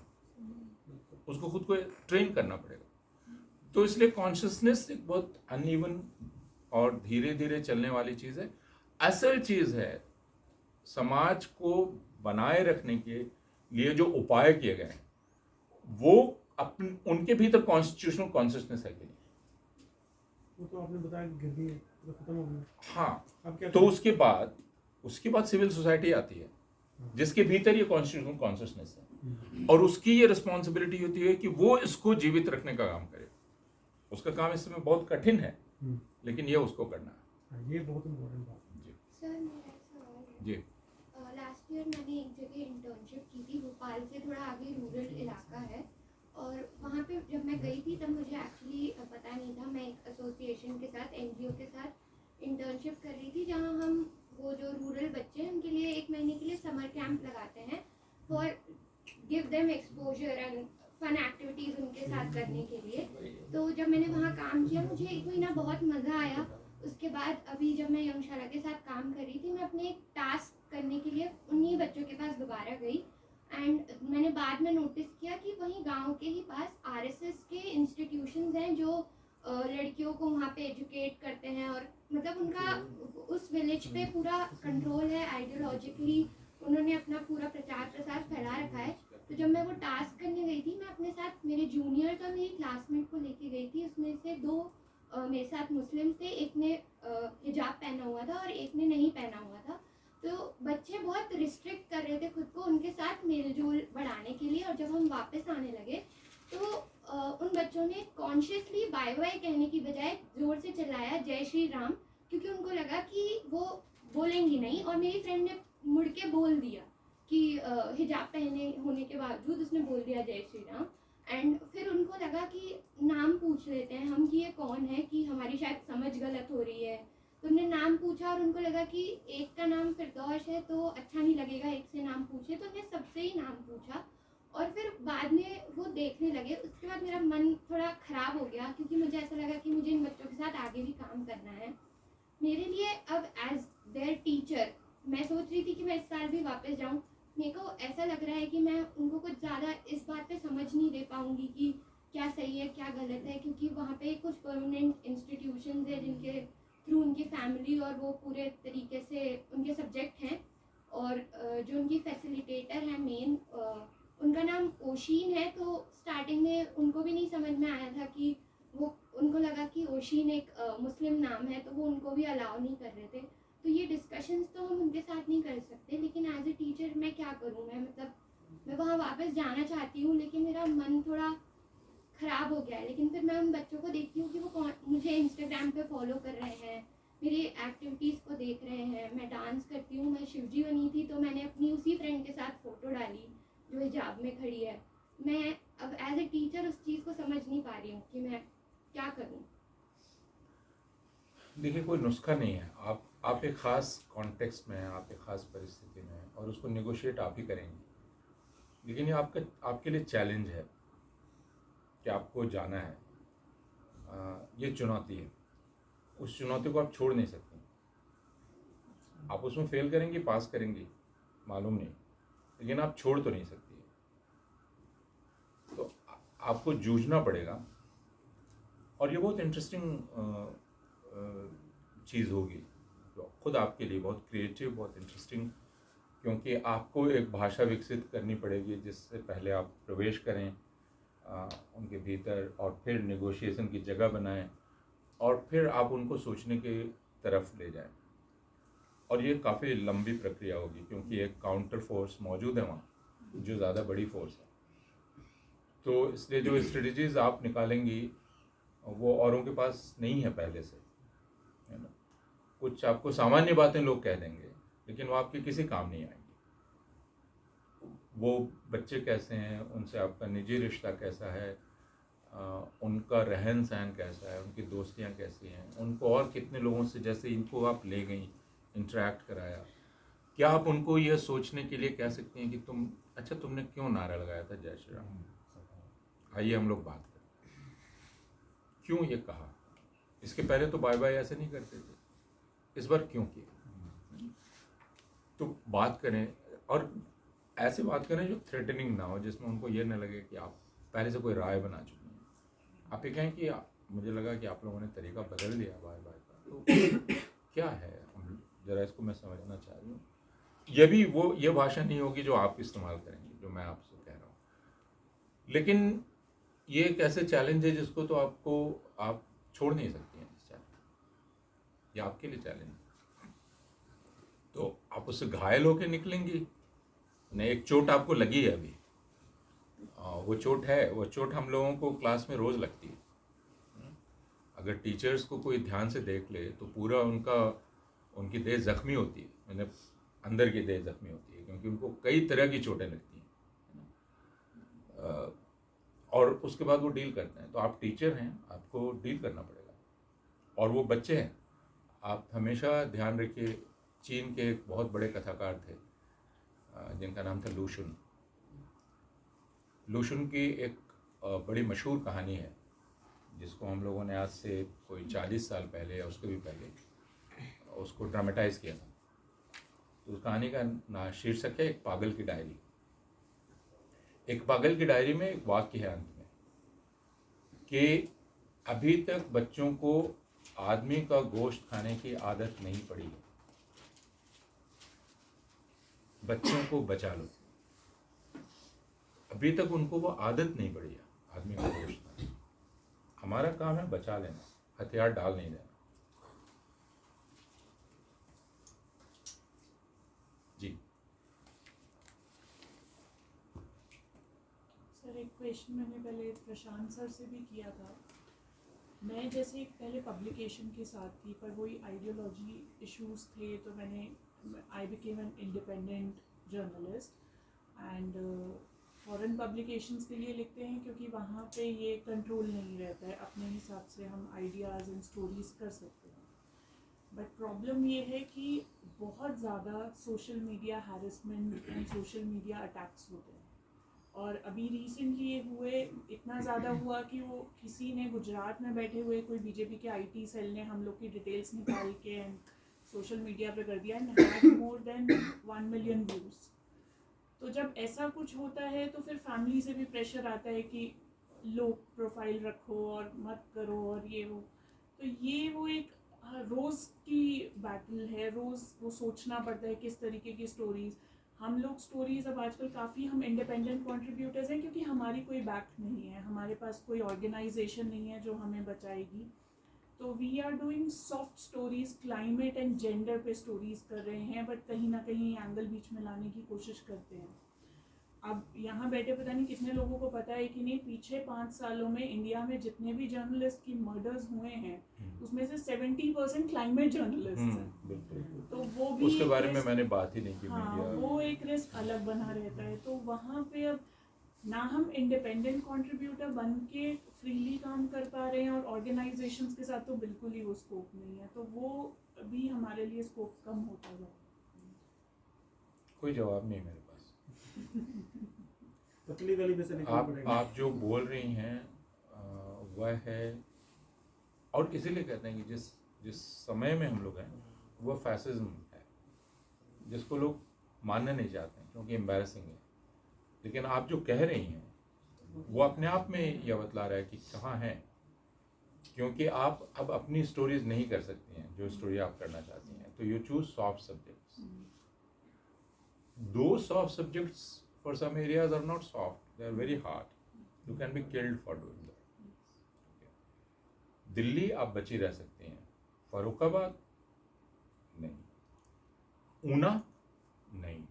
उसको खुद को ट्रेन करना पड़ेगा। तो इसलिए कॉन्शियसनेस एक बहुत अनइवन और धीरे धीरे चलने वाली चीज है। असल चीज है समाज को बनाए रखने के लिए जो उपाय किए गए हैं वो अपने उनके भीतर कॉन्स्टिट्यूशनल कॉन्शियसनेस है कि नहीं। वो तो आपने बताया कि गिर गई, तो खत्म हो गया। हाँ, अब क्या तो करें? उसके बाद सिविल सोसाइटी आती है जिसके भीतर ये कॉन्स्टिट्यूशनल कॉन्शियसनेस है, और उसकी ये रिस्पॉन्सिबिलिटी होती है कि वो इसको जीवित रखने का काम करे। उसका काम इस समय बहुत कठिन है, लेकिन ये उसको करना है। ये बहुत इम्पोर्टेंट बात है। जी सर मेरा एक सवाल है। जी। लास्ट ईयर मैंने एक जगह इंटर्नशिप की थी, भोपाल से थोड़ा आगे रूरल इलाका है, और वहाँ पे जब मैं गई थी तब मुझे एक्चुअली पता नहीं था। मैं एक एसोसिएशन के साथ, एनजीओ के साथ इंटर्नशिप कर रही थी, जहाँ हम वो जो रूरल बच्चे हैं उनके लिए 1 महीने के लिए समर कैंप लगाते हैं for give them exposure and fun activities उनके साथ करने के लिए। तो जब मैंने वहाँ काम किया मुझे 1 महीना बहुत मज़ा आया। उसके बाद अभी जब मैं यंगशाला के साथ काम कर रही थी, मैं अपने एक टास्क करने के लिए उन्हीं बच्चों के पास दोबारा गई, एंड मैंने बाद में नोटिस किया कि वहीं गांव के ही पास आरएसएस के इंस्टीट्यूशंस हैं जो लड़कियों को वहाँ पे एजुकेट करते हैं, और मतलब उनका उस विलेज पे पूरा कंट्रोल है। आइडियोलॉजिकली उन्होंने अपना पूरा प्रचार प्रसार फैला रखा है। तो जब मैं वो टास्क करने गई थी, मैं अपने साथ मेरे जूनियर्स और मेरी क्लासमेट को लेके गई थी। उसमें से 2 मेरे साथ मुस्लिम थे, एक ने हिजाब पहना हुआ था और एक ने नहीं पहना हुआ था। तो बच्चे बहुत रिस्ट्रिक्ट कर रहे थे खुद को उनके साथ मेलजोल बढ़ाने के लिए, और जब हम वापस आने लगे तो उन बच्चों ने कॉन्शियसली बाय बाय कहने की बजाय जोर से चिल्लाया जय श्री राम, क्योंकि उनको लगा कि वो बोलेंगी नहीं। और मेरी फ्रेंड ने मुड़ के बोल दिया कि हिजाब पहने होने के बावजूद उसने बोल दिया जय श्री राम। एंड फिर उनको लगा कि नाम पूछ लेते हैं हम कि ये कौन है, कि हमारी शायद समझ गलत हो रही है। तो उन्होंने नाम पूछा और उनको लगा कि एक का नाम फिरदौश है तो अच्छा नहीं लगेगा एक से नाम पूछे, तो उन्होंने सबसे ही नाम पूछा। और फिर बाद में वो देखने लगे। उसके बाद मेरा मन थोड़ा ख़राब हो गया, क्योंकि मुझे ऐसा लगा कि मुझे इन बच्चों के साथ आगे भी काम करना है। मेरे लिए अब एज देयर टीचर मैं सोच रही थी कि मैं इस साल भी वापस जाऊँ। मेरे को ऐसा लग रहा है कि मैं उनको कुछ ज़्यादा इस बात पे समझ नहीं दे पाऊँगी कि क्या सही है क्या गलत है, क्योंकि वहाँ पे कुछ परमानेंट इंस्टीट्यूशंस है जिनके थ्रू उनकी फैमिली और वो पूरे तरीके से उनके सब्जेक्ट हैं। और जो उनकी फैसिलिटेटर है मेन, उनका नाम ओशीन है। तो स्टार्टिंग में उनको भी नहीं समझ में आया था कि वो, उनको लगा कि ओशीन एक मुस्लिम नाम है, तो वो उनको भी अलाउ नहीं कर रहे थे। तो ये डिस्कशंस तो हम उनके साथ नहीं कर सकते, लेकिन एज ए टीचर मैं क्या करूँ। मैं वहाँ वापस जाना चाहती हूँ, लेकिन मेरा मन थोड़ा ख़राब हो गया है। लेकिन फिर मैं उन बच्चों को देखती हूँ कि वो मुझे इंस्टाग्राम पे फॉलो कर रहे हैं, मेरी एक्टिविटीज़ को देख रहे हैं। मैं डांस करती हूँ, मैं शिवजी बनी थी तो मैंने अपनी उसी फ्रेंड के साथ फ़ोटो डाली जो हिजाब में खड़ी है। मैं अब एज ए टीचर उस चीज़ को समझ नहीं पा रही हूँ कि मैं क्या करूँ। देखिए, कोई नुस्खा नहीं है। आप एक ख़ास कॉन्टेक्स्ट में हैं, आप एक ख़ास परिस्थिति में हैं और उसको नेगोशिएट आप ही करेंगे। लेकिन ये आपके लिए चैलेंज है कि आपको जाना है। ये चुनौती है। उस चुनौती को आप छोड़ नहीं सकते। आप उसमें फेल करेंगी, पास करेंगी, मालूम नहीं, लेकिन आप छोड़ तो नहीं सकती। तो आपको जूझना पड़ेगा। और ये बहुत इंटरेस्टिंग चीज़ होगी, तो खुद आपके लिए बहुत क्रिएटिव, बहुत इंटरेस्टिंग, क्योंकि आपको एक भाषा विकसित करनी पड़ेगी जिससे पहले आप प्रवेश करें उनके भीतर, और फिर नेगोशिएशन की जगह बनाएं, और फिर आप उनको सोचने की तरफ ले जाएं। और ये काफ़ी लंबी प्रक्रिया होगी, क्योंकि एक काउंटर फोर्स मौजूद है वहाँ, जो ज़्यादा बड़ी फोर्स है। तो इसलिए जो स्ट्रेटजीज़ आप निकालेंगी वो औरों के पास नहीं है पहले से, है ना। कुछ आपको सामान्य बातें लोग कह देंगे, लेकिन वो आपके किसी काम नहीं आएंगी। वो बच्चे कैसे हैं, उनसे आपका निजी रिश्ता कैसा है, उनका रहन सहन कैसा है, उनकी दोस्तियाँ कैसी हैं, उनको और कितने लोगों से, जैसे इनको आप ले गई, इंटरेक्ट कराया, क्या आप उनको यह सोचने के लिए कह सकती हैं कि तुमने क्यों नारा लगाया था जय श्री राम? आइए हम लोग बात करें, क्यों ये कहा? इसके पहले तो बाय बाय ऐसे नहीं करते थे, इस बार क्यों किया? तो बात करें, और ऐसे बात करें जो थ्रेटनिंग ना हो, जिसमें उनको ये ना लगे कि आप पहले से कोई राय बना चुके हैं। आप ये कहें कि मुझे लगा कि आप लोगों ने तरीका बदल दिया बाय बाय का, तो क्या है, ज़रा इसको मैं समझना चाह रही हूँ। ये भाषा नहीं होगी जो आप इस्तेमाल करेंगे, जो मैं आपसे कह रहा हूँ। लेकिन ये एक ऐसे चैलेंज है जिसको तो आप छोड़ नहीं सकती हैं। इस चैलेंज ये आपके लिए चैलेंज है, तो आप उससे घायल होकर निकलेंगी नहीं। एक चोट आपको लगी है अभी, वो चोट हम लोगों को क्लास में रोज़ लगती है। अगर टीचर्स को कोई ध्यान से देख ले तो पूरा उनकी देह जख्मी होती है, मतलब अंदर की देह जख्मी होती है, क्योंकि उनको कई तरह की चोटें लगती हैं और उसके बाद वो डील करते हैं। तो आप टीचर हैं, आपको डील करना पड़ेगा। और वो बच्चे हैं, आप हमेशा ध्यान रखिए, चीन के एक बहुत बड़े कथाकार थे जिनका नाम था लूशुन की एक बड़ी मशहूर कहानी है, जिसको हम लोगों ने आज से कोई 40 साल पहले या उसके भी पहले उसको ड्रामेटाइज किया था। तो उस कहानी का शीर्षक है एक पागल की डायरी। एक पागल की डायरी में एक वाक्य है अंत में कि अभी तक बच्चों को आदमी का गोश्त खाने की आदत नहीं पड़ी है, बच्चों को बचा लो। अभी तक उनको वो आदत नहीं पड़ी है आदमी का गोश्त खाने। हमारा काम है बचा लेना, हथियार डाल नहीं देना। क्वेश्चन मैंने पहले प्रशांत सर से भी किया था। मैं जैसे पहले पब्लिकेशन के साथ थी, पर वही आइडियोलॉजी इश्यूज थे, तो I became an independent journalist and foreign publications के लिए लिखते हैं क्योंकि वहाँ पे ये कंट्रोल नहीं रहता है, अपने हिसाब से हम आइडियाज़ एंड स्टोरीज कर सकते हैं। बट प्रॉब्लम ये है कि बहुत ज़्यादा social media harassment and social media attacks होते हैं। और अभी रिसेंटली ये हुए, इतना ज़्यादा हुआ कि वो किसी ने गुजरात में बैठे हुए कोई बीजेपी के आईटी सेल ने हम लोग की डिटेल्स निकाल के एंड सोशल मीडिया पे कर दिया and had more than 1 million views. तो जब ऐसा कुछ होता है तो फिर फैमिली से भी प्रेशर आता है कि लो प्रोफाइल रखो और मत करो और ये वो। तो ये वो एक रोज़ की बैटल है, रोज़ वो सोचना पड़ता है किस तरीके की स्टोरीज़। हम लोग स्टोरीज़ अब आजकल काफ़ी हम इंडिपेंडेंट कंट्रीब्यूटर्स हैं क्योंकि हमारी कोई बैक नहीं है, हमारे पास कोई ऑर्गेनाइजेशन नहीं है जो हमें बचाएगी। तो we are doing soft stories, climate and gender पे स्टोरीज़ कर रहे हैं, बट कहीं ना कहीं एंगल बीच में लाने की कोशिश करते हैं। अब यहाँ बैठे पता नहीं कितने लोगों को पता है कि नहीं, पीछे 5 सालों में इंडिया में जितने भी जर्नलिस्ट की मर्डर्स हुए हैं उसमें से 70% क्लाइमेट जर्नलिस्ट हैं। बिल्कुल। तो वो भी उसके एक बारे में रिस्क- मैंने बात ही नहीं की। हाँ, मीडिया वो एक रिस्क अलग बना रहता है। तो वहाँ पे अब ना हम इंडिपेंडेंट कंट्रीब्यूटर बन के फ्रीली काम कर पा रहे हैं और ऑर्गेनाइजेशंस के साथ तो बिल्कुल ही वो स्कोप नहीं है, तो वो भी हमारे लिए स्कोप कम होता जा रहा है। कोई जवाब नहीं मेरे पास। पतली गली में से निकलना पड़ेगा। आप जो बोल रही हैं वह है, और इसीलिए कहते हैं कि जिस समय में हम लोग हैं वो फैसिज्म है, जिसको लोग मानना नहीं चाहते हैं क्योंकि एम्बैरसिंग है। लेकिन आप जो कह रही हैं वो अपने आप में यह बतला रहा है कि कहाँ है, क्योंकि आप अब अपनी स्टोरीज नहीं कर सकती हैं जो स्टोरी आप करना चाहती हैं। तो you choose soft subjects. Those soft subjects for some areas are not soft, they are very hard. You can be killed for doing that. Delhi आप बची रह सकती हैं, फरुखाबाद नहीं, ऊना नहीं,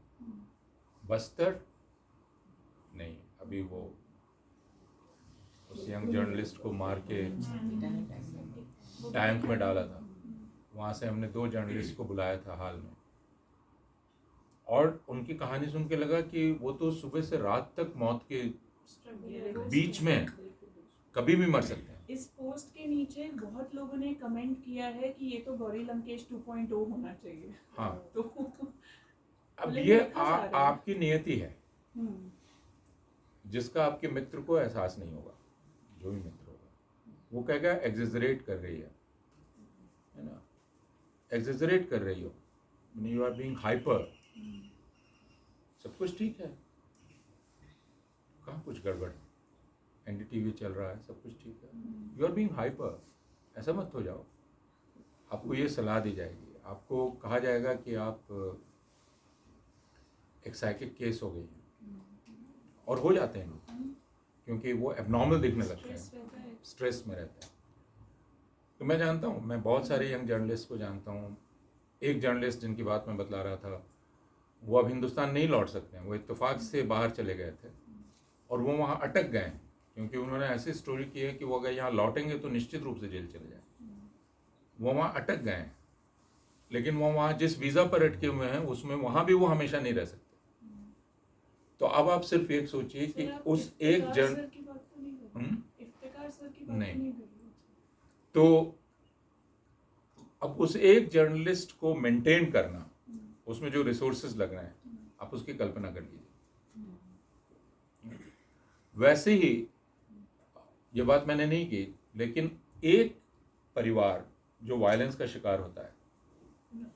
बस्तर नहीं। अभी वो उस यंग जर्नलिस्ट को मार के टैंक में डाला था, वहाँ से हमने 2 जर्नलिस्ट को बुलाया था हाल में, और उनकी कहानी सुन के लगा कि वो तो सुबह से रात तक मौत के बीच में कभी भी मर सकते हैं। इस पोस्ट के नीचे बहुत लोगों ने कमेंट किया है कि ये तो गौरी लंकेश 2.0 होना चाहिए। हाँ, तो अब लेकिन ये लिखा जा रहा है। आपकी नियति है, जिसका आपके मित्र को एहसास नहीं होगा। जो भी मित्र होगा वो कहेगा एग्जेजरेट कर रही है ना, एग्जेजरेट कर रही हो, यू आर बीइंग हाइपर। सब कुछ ठीक है, कहाँ कुछ गड़बड़ है, एनडीटीवी चल रहा है, सब कुछ ठीक है, यू आर बीइंग हाइपर। ऐसा मत हो जाओ। आपको ये सलाह दी जाएगी, आपको कहा जाएगा कि आप एक साइकिक केस हो गई है, और हो जाते हैं लोग क्योंकि वो एबनॉर्मल दिखने लगते हैं, स्ट्रेस में रहते हैं। तो मैं जानता हूँ, मैं बहुत सारे यंग जर्नलिस्ट को जानता हूँ। एक जर्नलिस्ट जिनकी बात मैं बतला रहा था, वो अब हिंदुस्तान नहीं लौट सकते हैं, वो इत्तेफाक से बाहर चले गए थे और वो वहाँ अटक गए हैं क्योंकि उन्होंने ऐसी स्टोरी की है कि वो अगर यहाँ लौटेंगे तो निश्चित रूप से जेल चले जाए। वो वहाँ अटक गए हैं, लेकिन वो वहाँ जिस वीज़ा पर अटके हुए हैं उसमें वहाँ भी वो हमेशा नहीं रह सकते। तो अब आप सिर्फ एक सोचिए कि उस एक नहीं, तो अब उस एक जर्नलिस्ट को मेंटेन करना, उसमें जो रिसोर्सेज लग रहे हैं, आप उसकी कल्पना कर लीजिए। वैसे ही ये बात मैंने नहीं की, लेकिन एक परिवार जो वायलेंस का शिकार होता है,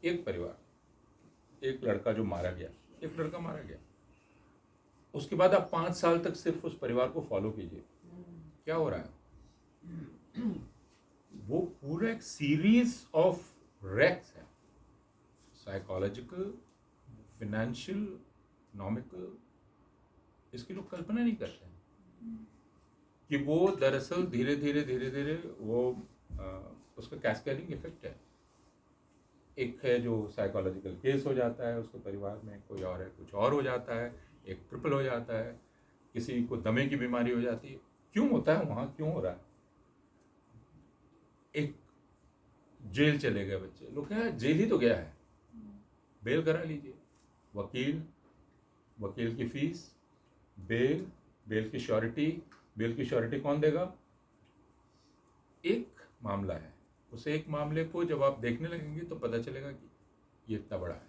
एक परिवार, एक लड़का जो मारा गया, एक लड़का मारा गया, उसके बाद आप 5 साल तक सिर्फ उस परिवार को फॉलो कीजिए, क्या हो रहा है। वो पूरा एक सीरीज ऑफ रैक्स है, साइकोलॉजिकल, फिनेंशियल, इकोनॉमिकल। इसकी लोग कल्पना नहीं करते हैं कि वो दरअसल धीरे धीरे वो उसका कैस्केडिंग इफेक्ट है। एक है जो साइकोलॉजिकल केस हो जाता है उसके परिवार में, कोई और है कुछ और हो जाता है, एक ट्रिपल हो जाता है, किसी को दमे की बीमारी हो जाती है, क्यों होता है वहाँ, क्यों हो रहा है? एक जेल चले गए बच्चे, लोग कहें जेल ही तो गया है, बेल करा लीजिए, वकील की फीस, बेल की श्योरिटी कौन देगा? एक मामला है, उस एक मामले को जब आप देखने लगेंगे तो पता चलेगा कि ये इतना बड़ा है।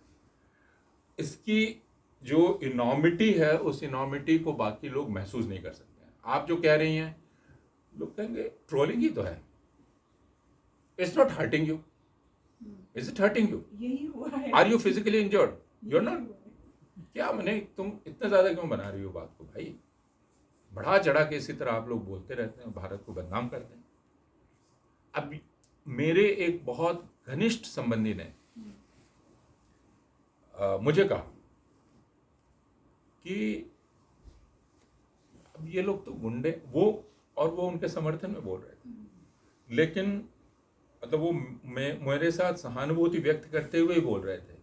इसकी जो इनॉर्मिटी है, उस इनॉर्मिटी को बाकी लोग महसूस नहीं कर सकते हैं। आप जो कह रही हैं, लोग कहेंगे ट्रोलिंग ही तो है, it's not hurting you, is it hurting you? यही हुआ है। Are you physically injured? You are यही नॉट। हुआ है। क्या मैंने, तुम इतना ज्यादा क्यों बना रही हो बात को भाई? बढ़ा चढ़ा के इसी तरह आप लोग बोलते रहते हैं, भारत को बदनाम करते हैं। अब मेरे एक बहुत घनिष्ठ संबंधी ने मुझे कहा कि अब ये लोग तो गुंडे, वो उनके समर्थन में बोल रहे थे, लेकिन मतलब वो मेरे साथ सहानुभूति व्यक्त करते हुए ही बोल रहे थे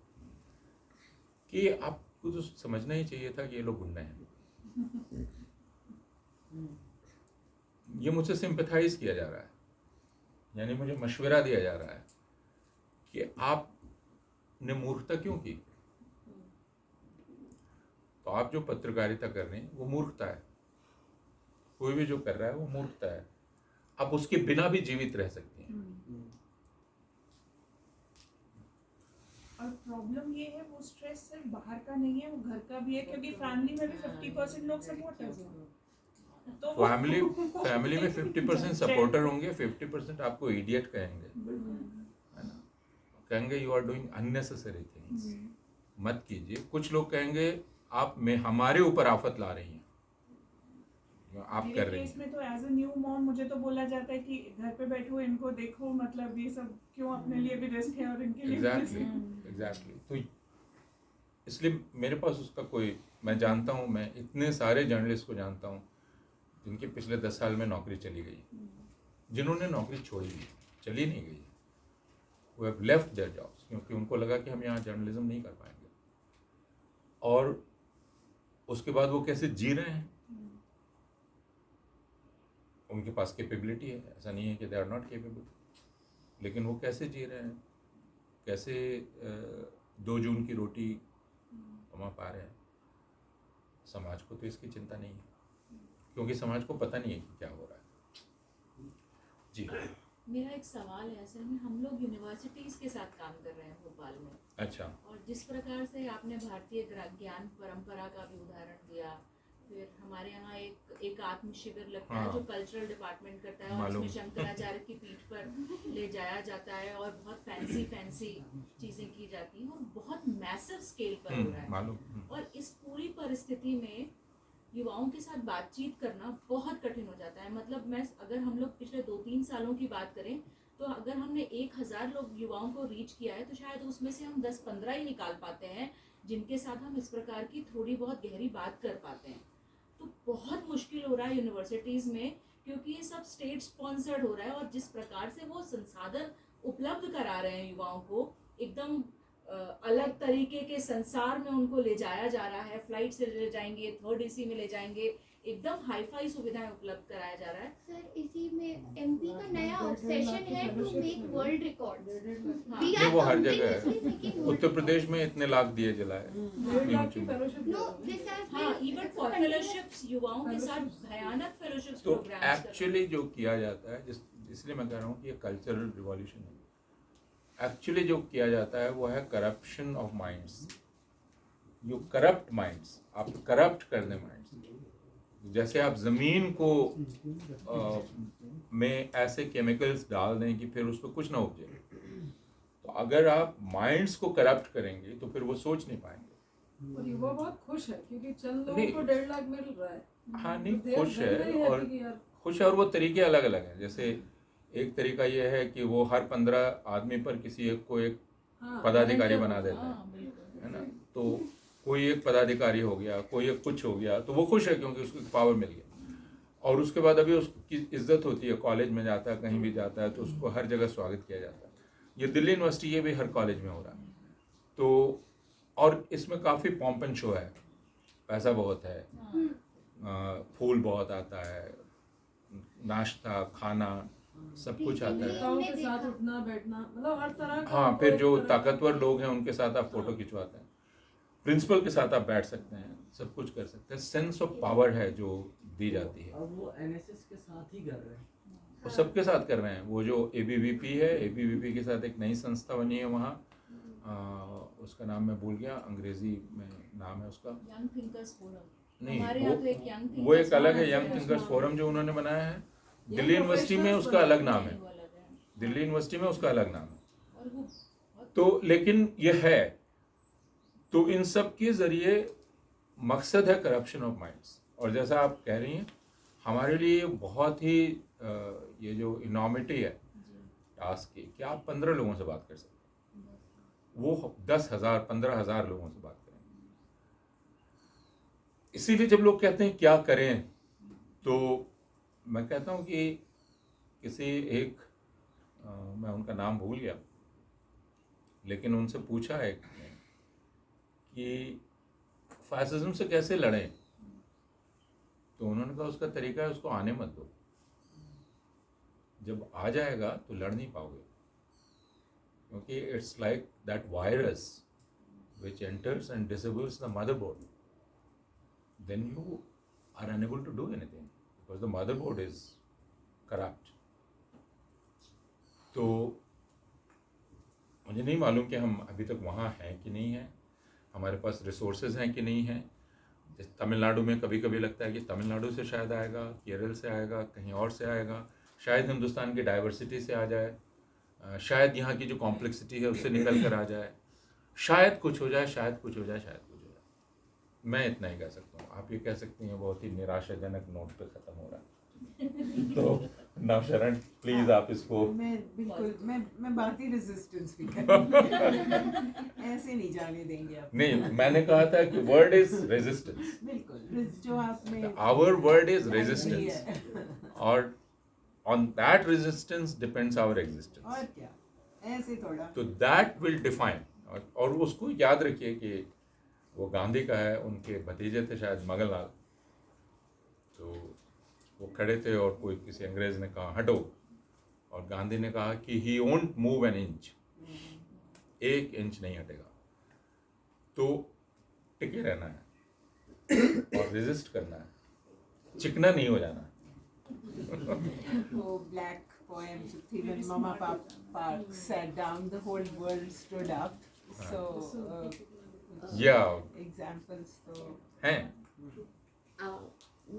कि आपको तो समझना ही चाहिए था कि ये लोग गुंडे हैं। ये मुझसे सिंपैथाइज किया जा रहा है, यानी मुझे मशवरा दिया जा रहा है कि आपने मूर्खता क्यों की? तो आप जो पत्रकारिता कर रहे हैं वो मूर्खता है, कोई भी जो कर रहा है वो मूर्खता है। आप उसके बिना भी जीवित रह सकती हैं। और प्रॉब्लम ये है, वो स्ट्रेस सिर्फ बाहर का नहीं है, वो घर का भी है, क्योंकि फैमिली में भी 50% लोग सपोर्टर्स हैं। तो फैमिली में 50% सपोर्टर होंगे, 50% आपको इडियट कहेंगे, है ना? कहेंगे you are doing unnecessary things, मत कीजिए। कुछ लोग कहेंगे आप में हमारे ऊपर आफत ला रही हैं, आप मेरे कर रही केस हैं। में तो एज अ न्यू मॉम मुझे तो बोला जाता है कि घर पे बैठो, इनको देखो, मतलब ये सब क्यों, अपने लिए भी रिस्क है और इनके लिए भी risk है। एग्जैक्टली। तो इसलिए मेरे पास उसका कोई, मैं जानता हूँ, मैं इतने सारे जर्नलिस्ट को जानता हूँ जिनके पिछले 10 साल में नौकरी चली गई, जिन्होंने नौकरी छोड़ी भी, चली नहीं गई, वो हैव लेफ्ट देयर जॉब्स, क्योंकि उनको लगा कि हम यहाँ जर्नलिज्म नहीं कर पाएंगे। और उसके बाद वो कैसे जी रहे हैं, उनके पास कैपेबिलिटी है, ऐसा नहीं है कि दे आर नॉट केपेबल, लेकिन वो कैसे जी रहे हैं, कैसे 2 जून की रोटी कमा पा रहे हैं। समाज को तो इसकी चिंता नहीं है, क्योंकि समाज को पता नहीं है कि क्या हो रहा है। जी मेरा एक सवाल है, असल में हम लोग यूनिवर्सिटीज़ के साथ काम कर रहे हैं भोपाल में, अच्छा, और जिस प्रकार से आपने भारतीय ज्ञान परंपरा का भी उदाहरण दिया, फिर हमारे यहाँ एक आत्म शिविर लगता है हाँ। जो कल्चरल डिपार्टमेंट करता है, और मालूम। उसमें शंकराचार्य की पीठ पर ले जाया जाता है और बहुत फैंसी चीज़ें की जाती हैं और बहुत मैसिव स्केल पर हो रहा है। मालूम। और इस पूरी परिस्थिति में युवाओं के साथ बातचीत करना बहुत कठिन हो जाता है। मतलब अगर हम लोग पिछले 2-3 सालों की बात करें तो अगर हमने 1000 लोग युवाओं को रीच किया है तो शायद उसमें से हम 10-15 ही निकाल पाते हैं जिनके साथ हम इस प्रकार की थोड़ी बहुत गहरी बात कर पाते हैं। तो बहुत मुश्किल हो रहा है यूनिवर्सिटीज़ में, क्योंकि ये सब स्टेट स्पॉन्सर्ड हो रहा है, और जिस प्रकार से वो संसाधन उपलब्ध करा रहे हैं युवाओं को, एकदम अलग तरीके के संसार में उनको ले जाया जा रहा है। फ्लाइट से ले जाएंगे, 3rd AC में ले जाएंगे, एकदम हाईफाई सुविधाएं उपलब्ध कराया जा रहा है। सर इसी में एमपी का नया ऑब्सेशन है टू मेक वर्ल्ड रिकॉर्ड्स। ये वो हर जगह है। उत्तर प्रदेश में इतने लाख दिए जलाए। नो दिस हैज हाँ, इवन फॉर फेलोशिप्स, युवाओं के साथ भयानक फेलोशिप्स तो प्रोग्राम्स एक्चुअली जो किया जाता है, इसलिए मैं कह रहा हूँ कि ये कल्चरल रिवॉल्यूशन है। एक्चुअली जो किया जाता है वो है corruption of minds. You corrupt minds, आप करप्ट कर दें माइंड्स। जैसे आप जमीन को में ऐसे केमिकल्स डाल दें कि फिर उस पर कुछ ना उपजे, तो अगर आप माइंड्स को करप्ट करेंगे तो फिर वो सोच नहीं पाएंगे। और युवा बहुत खुश है क्योंकि चंद नहीं। लोगों को 1.5 लाख मिल रहा है। हाँ नहीं, तो खुश देर नहीं है, और कि यार खुश है, और वो तरीके अलग अलग हैं। जैसे एक तरीका ये है कि वो हर 15 आदमी पर किसी एक को एक हाँ, पदाधिकारी मैं बना देता हाँ, बिल्कुल। है ना। तो कोई एक पदाधिकारी हो गया, कोई एक कुछ हो गया, तो वो खुश है क्योंकि उसको पावर मिल गया। और उसके बाद अभी उसकी इज्जत होती है, कॉलेज में जाता है, कहीं भी जाता है तो उसको हर जगह स्वागत किया जाता है। ये दिल्ली यूनिवर्सिटी, ये भी हर कॉलेज में हो रहा है। तो और इसमें काफ़ी पॉम्प एंड शो है, पैसा बहुत है, फूल बहुत आता है, नाश्ता खाना सब कुछ आता है। नेताओं के साथ उठना बैठना, मतलब हर तरह का हाँ, उनको फिर एक जो तरह का- ताकतवर लोग हैं उनके साथ आप फोटो खिंचवाते हैं, प्रिंसिपल के साथ आप बैठ सकते हैं, सब कुछ कर सकते हैं। सेंस ऑफ पावर है जो दी जाती है, अब वो एनएसएस के साथ ही कर रहे हैं। वो सबके साथ कर रहे हैं। वो जो एबीवीपी है, एबीवीपी के साथ एक नई संस्था बनी है वहाँ, उसका नाम मैं भूल गया, अंग्रेजी में नाम है उसका। यंग थिंकर्स फोरम, नहीं, हमारे यहाँ तो एक यंग वो एक अलग है, फोरम यंग है, थिंकर्स हाँ। फोरम जो उन्होंने बनाया है। Young दिल्ली यूनिवर्सिटी में professionals उसका अलग नाम है, वो अलग है। दिल्ली यूनिवर्सिटी में उसका अलग नाम है। और वो बहुत तो लेकिन ये है, तो इन सब के जरिए मकसद है करप्शन ऑफ माइंड्स। और जैसा आप कह रही हैं, हमारे लिए बहुत ही ये जो इनॉर्मिटी है टास्क की, कि आप 15 लोगों से बात कर सकते हैं, वो 10,000 15,000 लोगों से बात करें। इसीलिए जब लोग कहते हैं क्या करें, तो मैं कहता हूँ कि किसी एक मैं उनका नाम भूल गया, लेकिन उनसे पूछा है कि फासिज्म से कैसे लड़ें, तो उन्होंने कहा उसका तरीका है उसको आने मत दो, जब आ जाएगा तो लड़ नहीं पाओगे, क्योंकि it's like that virus which enters and disables the motherboard, then you are unable to do anything because the motherboard is corrupt. तो मुझे नहीं मालूम कि हम अभी तक वहाँ हैं कि नहीं हैं, हमारे पास रिसोर्सेज हैं कि नहीं हैं। तमिलनाडु में कभी कभी लगता है कि तमिलनाडु से शायद आएगा, केरल से आएगा, कहीं और से आएगा, शायद हिंदुस्तान की डाइवर्सिटी से आ जाए, शायद यहाँ की जो कॉम्प्लेक्सिटी है उससे निकल कर आ जाए, शायद कुछ हो जाए, शायद कुछ हो जाए, शायद कुछ हो जाए। मैं इतना ही कह सकता हूँ। आप ये कह सकती हैं बहुत ही निराशाजनक नोट पे ख़त्म हो रहा है। तो नवशरण प्लीज़ आप इसको। मैं बिल्कुल मैं बात ही रेजिस्टेंस भी कर ऐसे नहीं जाने देंगे आप। नहीं, मैंने कहा था कि वर्ड इज रेजिस्टेंस, बिल्कुल जो आपने आवर वर्ड इज रेजिस्टेंस, और on that resistance depends our existence. और क्या, ऐसे थोड़ा। तो दैट विल डिफाइन, और उसको याद रखिए कि वो गांधी का है, उनके भतीजे थे शायद मगनलाल, तो वो खड़े थे और कोई किसी अंग्रेज ने कहा हटो, और गांधी ने कहा कि he won't move an inch, 1 inch नहीं हटेगा। तो टिके रहना है और रेजिस्ट करना है, चिकना नहीं हो जाना। वो ब्लैक poem थी when Mama Papa sat down, the whole world stood up. So या examples तो हैं।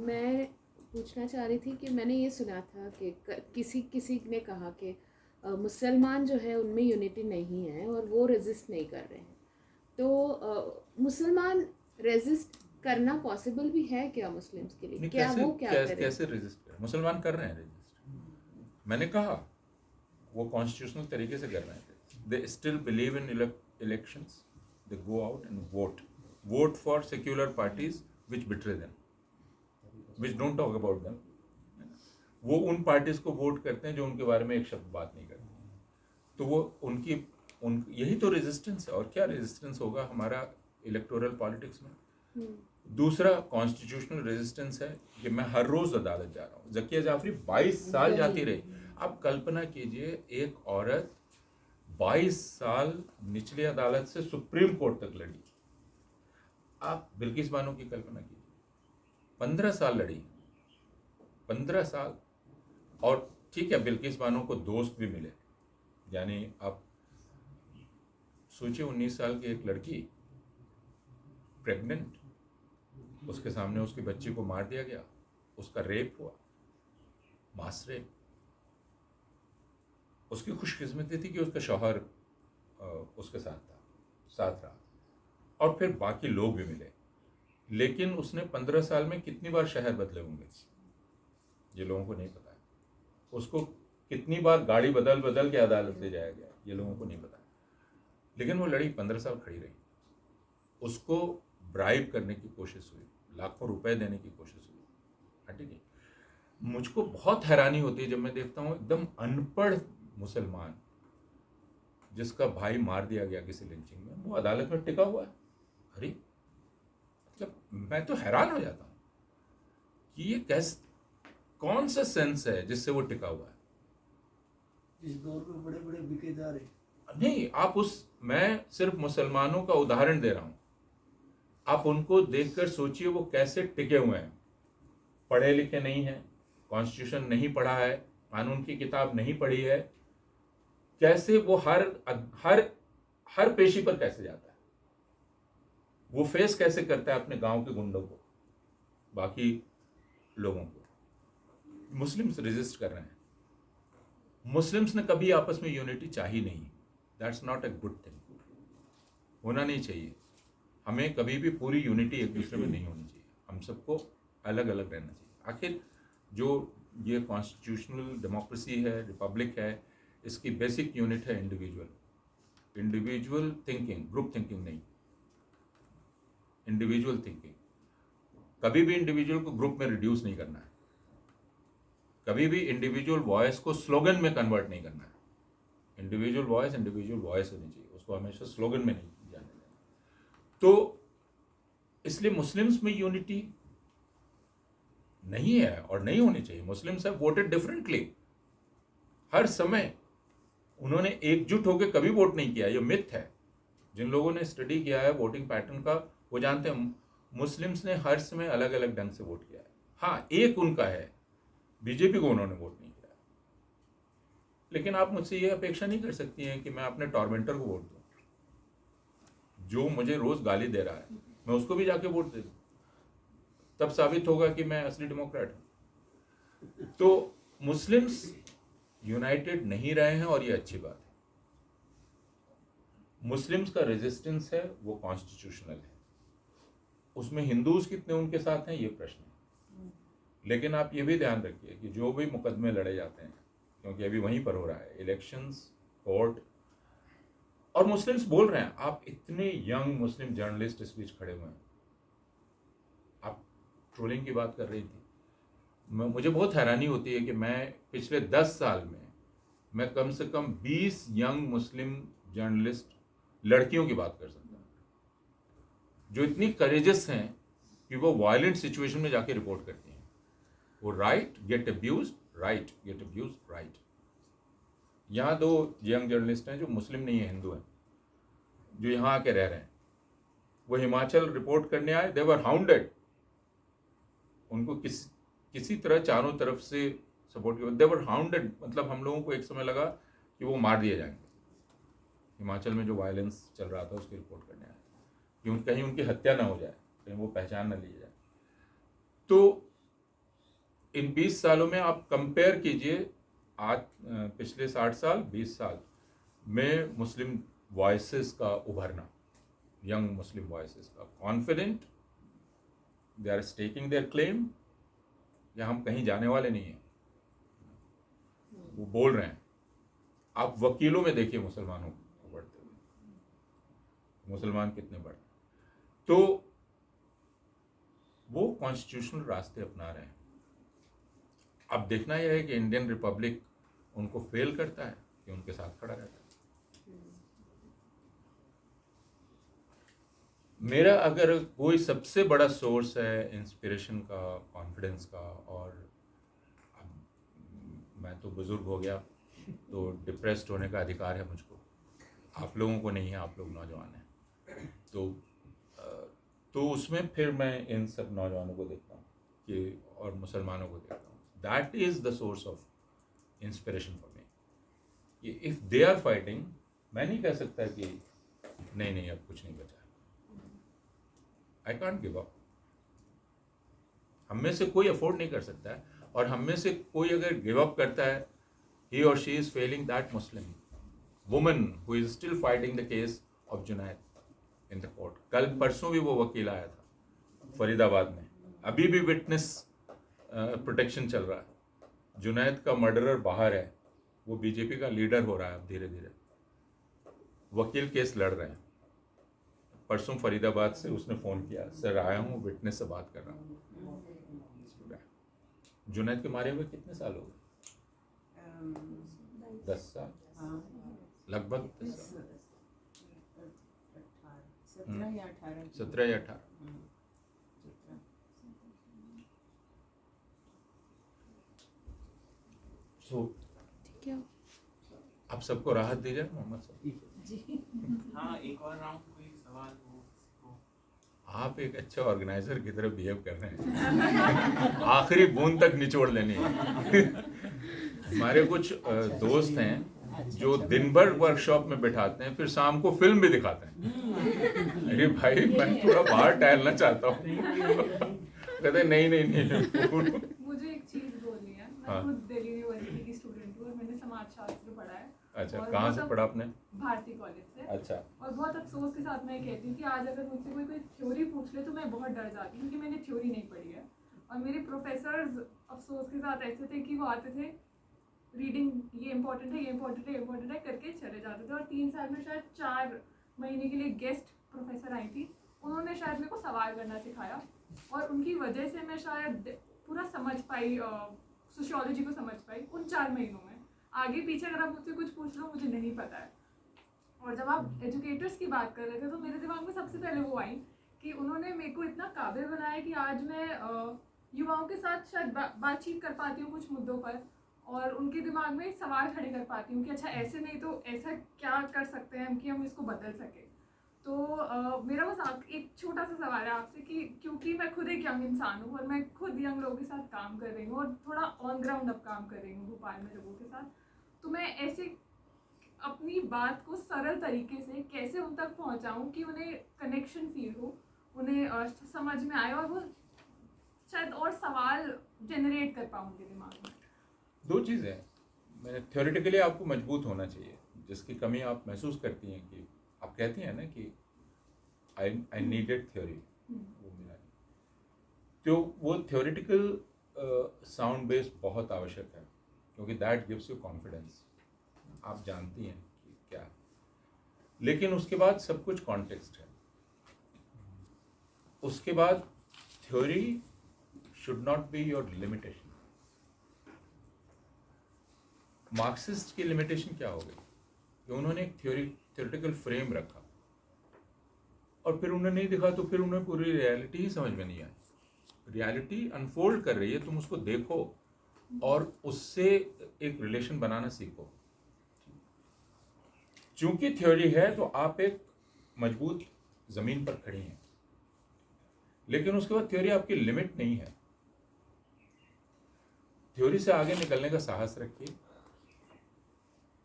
मैं पूछना चाह रही थी कि मैंने ये सुना था कि किसी ने कहा कि मुसलमान जो है उनमें यूनिटी नहीं है और वो रेजिस्ट नहीं कर रहे हैं, तो मुसलमान रेजिस्ट करना पॉसिबल भी है क्या मुस्लिम्स के लिए? क्या वो क्या करें? कैसे रेजिस्ट करें? मुसलमान कर रहे हैं रेजिस्ट, मैंने कहा वो कॉन्स्टिट्यूशनल तरीके से कर रहे हैं। They still believe in elections, they go out and vote for secular parties which betray them, which don't talk about them. वो उन पार्टीज को वोट करते हैं जो उनके बारे में एक शब्द बात नहीं करती। तो वो उनकी यही तो रेजिस्टेंस है, और क्या रेजिस्टेंस होगा हमारा इलेक्टोरल पॉलिटिक्स में। दूसरा कॉन्स्टिट्यूशनल रेजिस्टेंस है कि मैं हर रोज अदालत जा रहा हूँ। ज़किया जाफरी 22 साल जाती रही। आप कल्पना कीजिए, एक औरत 22 साल निचली अदालत से सुप्रीम कोर्ट तक लड़ी। आप बिल्किस बानो की कल्पना कीजिए, 15 साल लड़ी, 15 साल। और ठीक है, बिल्किस बानो को दोस्त भी मिले, यानी आप सोचिए 19 साल की एक लड़की प्रेग्नेंट, उसके सामने उसकी बच्ची को मार दिया गया, उसका रेप हुआ, मास रेप। उसकी खुशकिस्मती थी कि उसका शौहर उसके साथ रहा, और फिर बाकी लोग भी मिले। लेकिन उसने 15 साल में कितनी बार शहर बदले होंगे ये लोगों को नहीं पता है। उसको कितनी बार गाड़ी बदल के अदालत ले जाया गया ये लोगों को नहीं पता। लेकिन वो लड़ी, 15 साल खड़ी रही। उसको ब्राइब करने की कोशिश हुई, लाखों रुपए देने की कोशिश हुई, हटी नहीं। मुझको बहुत हैरानी होती है जब मैं देखता हूँ एकदम अनपढ़ मुसलमान जिसका भाई मार दिया गया किसी लिंचिंग में, वो अदालत में टिका हुआ है। अरे मतलब मैं तो हैरान हो जाता हूँ। कि ये कौन सा सेंस है जिससे वो टिका हुआ है। इस दौर में बड़े बड़े बिके जा रहे। नहीं, आप मैं सिर्फ मुसलमानों का उदाहरण दे रहा हूं, आप उनको देखकर सोचिए वो कैसे टिके हुए हैं। पढ़े लिखे नहीं हैं, कॉन्स्टिट्यूशन नहीं पढ़ा है, कानून की किताब नहीं पढ़ी है, कैसे वो हर पेशी पर कैसे जाता है, वो फेस कैसे करता है अपने गांव के गुंडों को, बाकी लोगों को। मुस्लिम्स रेजिस्ट कर रहे हैं। मुस्लिम्स ने कभी आपस में यूनिटी चाही नहीं, that's not a good thing, होना नहीं चाहिए। हमें कभी भी पूरी यूनिटी एक दूसरे में नहीं होनी चाहिए, हम सबको अलग अलग रहना चाहिए। आखिर जो ये कॉन्स्टिट्यूशनल डेमोक्रेसी है, रिपब्लिक है, इसकी बेसिक यूनिट है इंडिविजुअल थिंकिंग, ग्रुप थिंकिंग नहीं, इंडिविजुअल थिंकिंग। कभी भी इंडिविजुअल को ग्रुप में रिड्यूस नहीं करना है, कभी भी इंडिविजुअल वॉइस को स्लोगन में कन्वर्ट नहीं करना है। इंडिविजुअल वॉइस होनी चाहिए, उसको हमेशा स्लोगन में नहीं जाने देना। तो इसलिए मुस्लिम्स में यूनिटी नहीं है और नहीं होनी चाहिए। मुस्लिम्स हैव वोटेड डिफरेंटली, हर समय उन्होंने एकजुट होकर कभी वोट नहीं किया, ये मिथ है। जिन लोगों ने स्टडी किया है वोटिंग पैटर्न का, वो जानते हैं मुस्लिम्स ने हर समय अलग अलग ढंग से वोट किया है। हाँ, एक उनका है, बीजेपी को उन्होंने वोट नहीं किया। लेकिन आप मुझसे ये अपेक्षा नहीं कर सकती हैं कि मैं अपने टॉर्मेंटर को वोट दूं। जो मुझे रोज गाली दे रहा है, मैं उसको भी जाके वोट दे दूं, तब साबित होगा कि मैं असली डेमोक्रेट हूं। तो मुस्लिम्स यूनाइटेड नहीं रहे हैं और ये अच्छी बात है। मुस्लिम्स का रेजिस्टेंस है वो कॉन्स्टिट्यूशनल है, उसमें हिंदूज कितने उनके साथ हैं ये प्रश्न है। लेकिन आप ये भी ध्यान रखिए कि जो भी मुकदमे लड़े जाते हैं, क्योंकि अभी वहीं पर हो रहा है इलेक्शंस, कोर्ट, और मुस्लिम्स बोल रहे हैं। आप इतने यंग मुस्लिम जर्नलिस्ट इस बीच खड़े हुए हैं, आप ट्रोलिंग की बात कर रही थी, मुझे बहुत हैरानी होती है कि मैं पिछले 10 साल में मैं कम से कम 20 यंग मुस्लिम जर्नलिस्ट लड़कियों की बात कर सकता हूँ जो इतनी करेजस हैं कि वो वायलेंट सिचुएशन में जाके रिपोर्ट करती हैं। वो राइट गेट अब्यूज, राइट। यहाँ 2 यंग जर्नलिस्ट हैं जो मुस्लिम नहीं है, हिंदू हैं, जो यहाँ आके रह रहे हैं। वो हिमाचल रिपोर्ट करने आए, दे वर हाउंडेड, उनको किसी तरह चारों तरफ से सपोर्ट किया, दे वर हाउंडेड। मतलब हम लोगों को एक समय लगा कि वो मार दिए जाएंगे। हिमाचल में जो वायलेंस चल रहा था उसकी रिपोर्ट करने आए कि कहीं उनकी हत्या ना हो जाए, कहीं वो पहचान ना ली जाए। तो इन 20 सालों में आप कंपेयर कीजिए, आज पिछले 60 साल 20 साल में मुस्लिम वॉइसेस का उभरना, यंग मुस्लिम वॉइसेस का, confident, they are staking their claim, या हम कहीं जाने वाले नहीं हैं, वो बोल रहे हैं। आप वकीलों में देखिए मुसलमानों को बढ़ते हुए, मुसलमान कितने बढ़, तो वो कॉन्स्टिट्यूशनल रास्ते अपना रहे हैं। अब देखना यह है कि इंडियन रिपब्लिक उनको फेल करता है कि उनके साथ खड़ा रहता है। मेरा अगर कोई सबसे बड़ा सोर्स है इंस्पिरेशन का, कॉन्फिडेंस का, और मैं तो बुजुर्ग हो गया तो डिप्रेस्ड होने का अधिकार है मुझको, आप लोगों को नहीं है, आप लोग नौजवान हैं। तो उसमें फिर मैं इन सब नौजवानों को देखता हूँ कि, और मुसलमानों को देखता हूँ। That is the source of inspiration for me, कि इफ़ दे आर फाइटिंग, मैं नहीं कह सकता कि नहीं अब कुछ नहीं बचा। I can't give up. हम में से कोई अफोर्ड नहीं कर सकता है, और हम में से कोई अगर गिव अप करता है, he or she is failing that Muslim woman who is still fighting the case of Junaid in the court. कल परसों भी वो वकील आया था फरीदाबाद में, अभी भी विटनेस प्रोटेक्शन चल रहा है। जुनैद का मर्डरर बाहर है, वो बीजेपी का लीडर हो रहा है अब धीरे धीरे, वकील केस लड़ रहे हैं। परसों फरीदाबाद से उसने फ़ोन किया, सर आया हूँ, विटनेस से बात कर रहा हूँ। जुनैद के मारे हुए कितने साल हो गए? 10 साल, लगभग 10 साल, 17 या 18। सो ठीक है। आप सबको राहत दी जाए मोहम्मद साहब। जी हाँ, एक और राउंड कोई सवाल हो तो। आप एक अच्छा ऑर्गेनाइजर की तरह बिहेव कर रहे हैं। आखिरी बूंद तक निचोड़ लेनी है। हमारे कुछ दोस्त हैं जो दिन भर वर्कशॉप में बैठाते हैं, फिर शाम को फिल्म भी दिखाते हैं। अरे भाई, मैं थोड़ा बाहर टहलना चाहता हूँ। कहते नहीं। मुझे एक चीज बोलनी है। मैं हाँ। खुद दिल्ली यूनिवर्सिटी की स्टूडेंट हूँ और मैंने समाजशास्त्र पढ़ा है। अच्छा, और कहाँ से मतलब पढ़ा आपने? भारती कॉलेज से। अच्छा। और बहुत अफसोस के साथ मैं कहती हूँ कि आज अगर मुझसे कोई थ्योरी पूछ ले तो मैं बहुत डर जाती हूँ, क्योंकि मैंने थ्योरी नहीं पढ़ी है। और मेरे प्रोफेसर्स अफसोस के साथ ऐसे थे कि वो आते थे, रीडिंग ये इंपॉर्टेंट है, ये इंपॉर्टेंट है, ये इंपॉर्टेंट है करके चले जाते थे। और 3 साल में शायद 4 महीने के लिए गेस्ट प्रोफेसर आई थी, उन्होंने शायद मेरे को सवाल करना सिखाया और उनकी वजह से मैं शायद पूरा समझ पाई, सोशियोलॉजी को समझ पाई उन 4 महीनों में। आगे पीछे अगर आप मुझसे कुछ पूछ लो, मुझे नहीं पता है। और जब आप एजुकेटर्स की बात कर रहे थे तो मेरे दिमाग में सबसे पहले वो आई कि उन्होंने मेरे को इतना काबिल बनाया कि आज मैं युवाओं के साथ शायद बातचीत कर पाती हूँ कुछ मुद्दों पर, और उनके दिमाग में सवाल खड़े कर पाती हूँ कि अच्छा ऐसे नहीं तो ऐसा क्या कर सकते हैं हम कि हम इसको बदल सकें। तो मेरा बस एक छोटा सा सवाल है आपसे कि क्योंकि मैं खुद एक यंग इंसान हूँ और मैं खुद यंग लोगों के साथ काम कर रही हूँ और थोड़ा ऑन ग्राउंड अब काम कर रही हूँ भोपाल में लोगों के साथ, तो मैं ऐसे अपनी बात को सरल तरीके से कैसे उन तक पहुँचाऊँ कि उन्हें कनेक्शन फील हो, उन्हें समझ में आए और वो शायद और सवाल जनरेट कर पाऊँ उनके दिमाग में। 2 चीज़ें, मैंने थ्योरेटिकली आपको मजबूत होना चाहिए, जिसकी कमी आप महसूस करती हैं कि आप कहती हैं ना कि आई नीडेड थ्योरी, वो मिला नहीं। तो वो थ्योरेटिकल साउंड बेस बहुत आवश्यक है, क्योंकि दैट गिव्स यू कॉन्फिडेंस। आप जानती हैं कि क्या है, लेकिन उसके बाद सब कुछ कॉन्टेक्स्ट है। उसके बाद theory should not be your limitation. Marxist की लिमिटेशन क्या हो गई कि उन्होंने एक थ्योरेटिकल फ्रेम रखा और फिर उन्हें नहीं दिखा, तो फिर उन्हें पूरी रियलिटी ही समझ में नहीं आई। रियलिटी अनफोल्ड कर रही है, तुम उसको देखो और उससे एक रिलेशन बनाना सीखो। चूंकि थ्योरी है तो आप एक मजबूत जमीन पर खड़ी हैं, लेकिन उसके बाद थ्योरी आपकी लिमिट नहीं है। थ्योरी से आगे निकलने का साहस रखिए।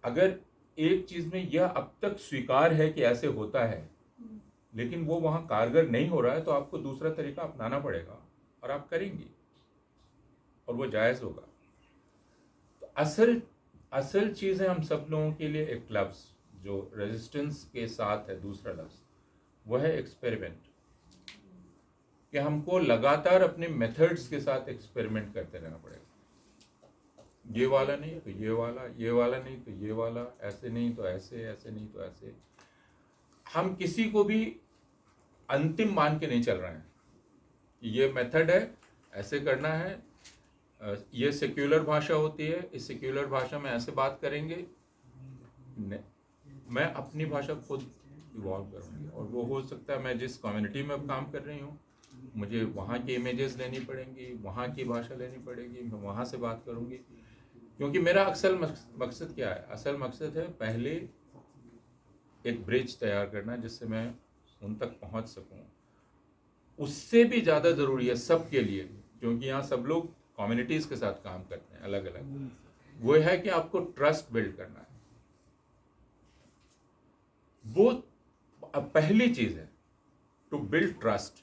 अगर एक चीज में यह अब तक स्वीकार है कि ऐसे होता है, लेकिन वो वहां कारगर नहीं हो रहा है, तो आपको दूसरा तरीका अपनाना पड़ेगा और आप करेंगी और वो जायज होगा। तो असल चीज है हम सब लोगों के लिए एक लफ्ज जो रेजिस्टेंस के साथ है, दूसरा लफ्ज वह है एक्सपेरिमेंट। कि हमको लगातार अपने मेथड्स के साथ एक्सपेरिमेंट करते रहना पड़ेगा। ये वाला नहीं तो ये वाला, ये वाला नहीं तो ये वाला, ऐसे नहीं तो ऐसे, ऐसे नहीं तो ऐसे। हम किसी को भी अंतिम मान के नहीं चल रहे हैं कि ये मेथड है, ऐसे करना है, ये सेक्युलर भाषा होती है, इस सेक्युलर भाषा में ऐसे बात करेंगे। मैं अपनी भाषा खुद इवॉल्व करूँगी, और वो हो सकता है मैं जिस कम्युनिटी में अब काम कर रही हूँ, मुझे वहाँ की इमेजेस लेनी पड़ेंगी, वहाँ की भाषा लेनी पड़ेगी, मैं वहाँ से बात करूँगी। क्योंकि मेरा असल मकसद क्या है? असल मकसद है पहले एक ब्रिज तैयार करना जिससे मैं उन तक पहुँच सकूँ। उससे भी ज़्यादा ज़रूरी है सबके लिए, क्योंकि यहाँ सब लोग कम्युनिटीज़ के साथ काम करते हैं अलग अलग, वो है कि आपको ट्रस्ट बिल्ड करना है। वो पहली चीज़ है, टू बिल्ड ट्रस्ट।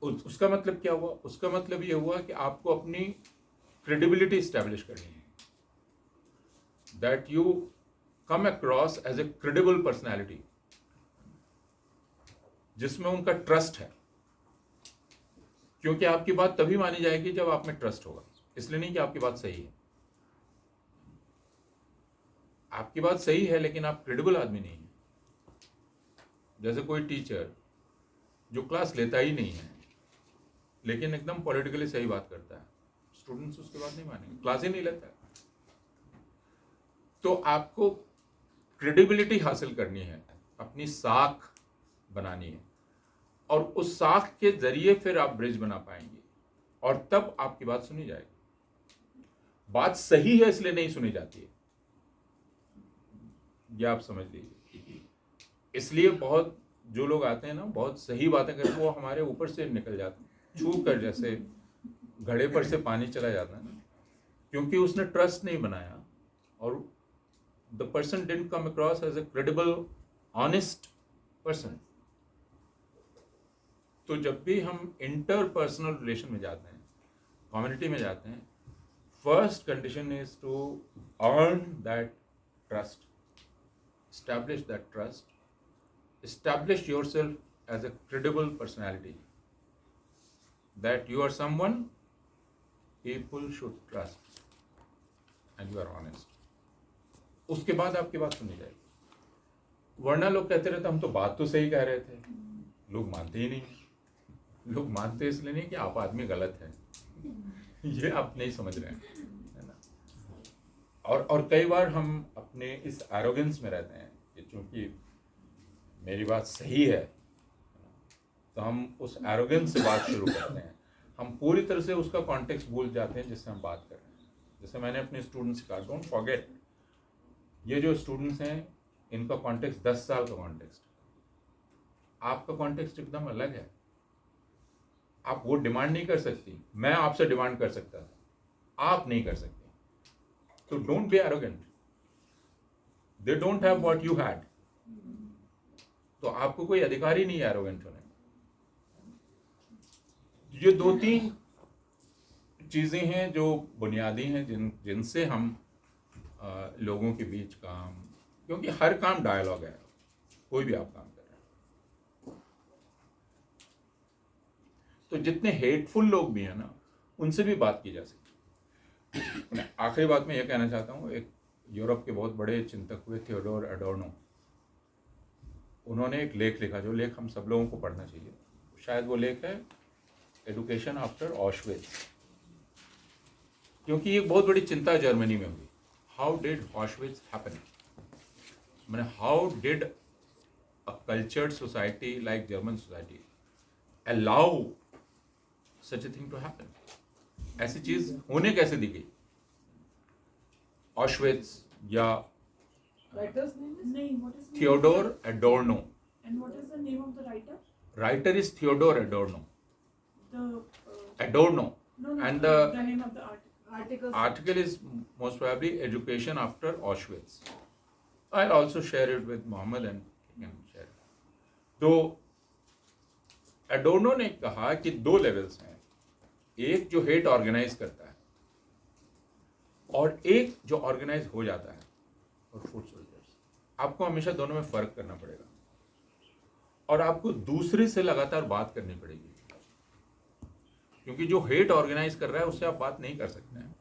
उसका मतलब क्या हुआ? उसका मतलब ये हुआ कि आपको अपनी क्रेडिबिलिटी स्टैब्लिश करनी है, that you come across as a credible personality जिसमें उनका ट्रस्ट है। क्योंकि आपकी बात तभी मानी जाएगी जब आप में ट्रस्ट होगा। इसलिए नहीं कि आपकी बात सही है, आपकी बात सही है लेकिन आप क्रेडिबल आदमी नहीं है। जैसे कोई टीचर जो क्लास लेता ही नहीं है लेकिन एकदम पॉलिटिकली सही बात करता है, स्टूडेंट्स उसके बाद नहीं मानेंगे, क्लास ही नहीं लेता है। तो आपको क्रेडिबिलिटी हासिल करनी है, अपनी साख बनानी है, और उस साख के जरिए फिर आप ब्रिज बना पाएंगे और तब आपकी बात सुनी जाएगी। बात सही है इसलिए नहीं सुनी जाती है, ये आप समझ लीजिए। इसलिए बहुत जो लोग आते हैं ना, बहुत सही बातें करते, वो हमारे ऊपर से निकल जाते हैं, छू कर, जैसे घड़े पर से पानी चला जाता है ना, क्योंकि उसने ट्रस्ट नहीं बनाया और the person didn't come across as a credible honest person. तो जब भी हम इंटरपर्सनल रिलेशन में जाते हैं, कम्युनिटी में जाते हैं, first condition is to earn that trust, establish that trust, establish yourself as a credible personality, that you are someone people should trust and you are honest. उसके बाद आपकी बात सुनी जाएगी। वरना लोग कहते रहते हम तो बात तो सही कह रहे थे, लोग मानते ही नहीं। लोग मानते इसलिए नहीं कि आप आदमी गलत है, ये आप नहीं समझ रहे हैं, है ना। और कई बार हम अपने इस एरोगेंस में रहते हैं कि चूंकि मेरी बात सही है, तो हम उस एरोगेंस से बात शुरू करते हैं, हम पूरी तरह से उसका कॉन्टेक्स्ट भूल जाते हैं जिससे हम बात कर रहे हैं। जैसे मैंने अपने स्टूडेंट्स से कहा, डोंट फॉरगेट, ये जो स्टूडेंट्स हैं इनका कॉन्टेक्स्ट 10 साल का कॉन्टेक्स्ट, आपका कॉन्टेक्स्ट एकदम अलग है। आप वो डिमांड नहीं कर सकती, मैं आपसे डिमांड कर सकता था, आप नहीं कर सकते। तो don't be arrogant, they don't have what you had, तो आपको कोई अधिकार ही नहीं है एरोगेंट होने का। ये 2-3 चीजें हैं जो बुनियादी हैं, जिनसे हम लोगों के बीच काम, क्योंकि हर काम डायलॉग है, कोई भी आप काम कर रहे हैं। तो जितने हेटफुल लोग भी हैं ना, उनसे भी बात की जा सकती है। आखिरी बात मैं ये कहना चाहता हूँ, एक यूरोप के बहुत बड़े चिंतक हुए थियोडोर एडोर्नो, उन्होंने एक लेख लिखा, जो लेख हम सब लोगों को पढ़ना चाहिए। शायद वो लेख है एडुकेशन आफ्टर ऑशविट्ज, क्योंकि एक बहुत बड़ी चिंता जर्मनी में हुई। हाउ डिड ऑशविट्ज हैपन, मैंने how did a cultured society like German society allow such a thing to happen, ऐसी चीज होने कैसे दी गई। ऑशविट्ज या Writer's name is? नहीं, what is the name? Theodor Adorno. And what is the name of the writer? Writer is Theodore Adorno. The Adorno. no, And the the name of the article. article is most probably Education After Auschwitz. I'll also share it with Mohammed and he can share it. तो एडोर्नो ने कहा कि 2 levels हैं, एक जो hate organise करता है और एक जो ऑर्गेनाइज हो जाता है, और फुट सोल्जर्स। आपको हमेशा दोनों में फर्क करना पड़ेगा और आपको दूसरे से लगातार बात करनी पड़ेगी, क्योंकि जो हेट ऑर्गेनाइज कर रहा है उससे आप बात नहीं कर सकते हैं।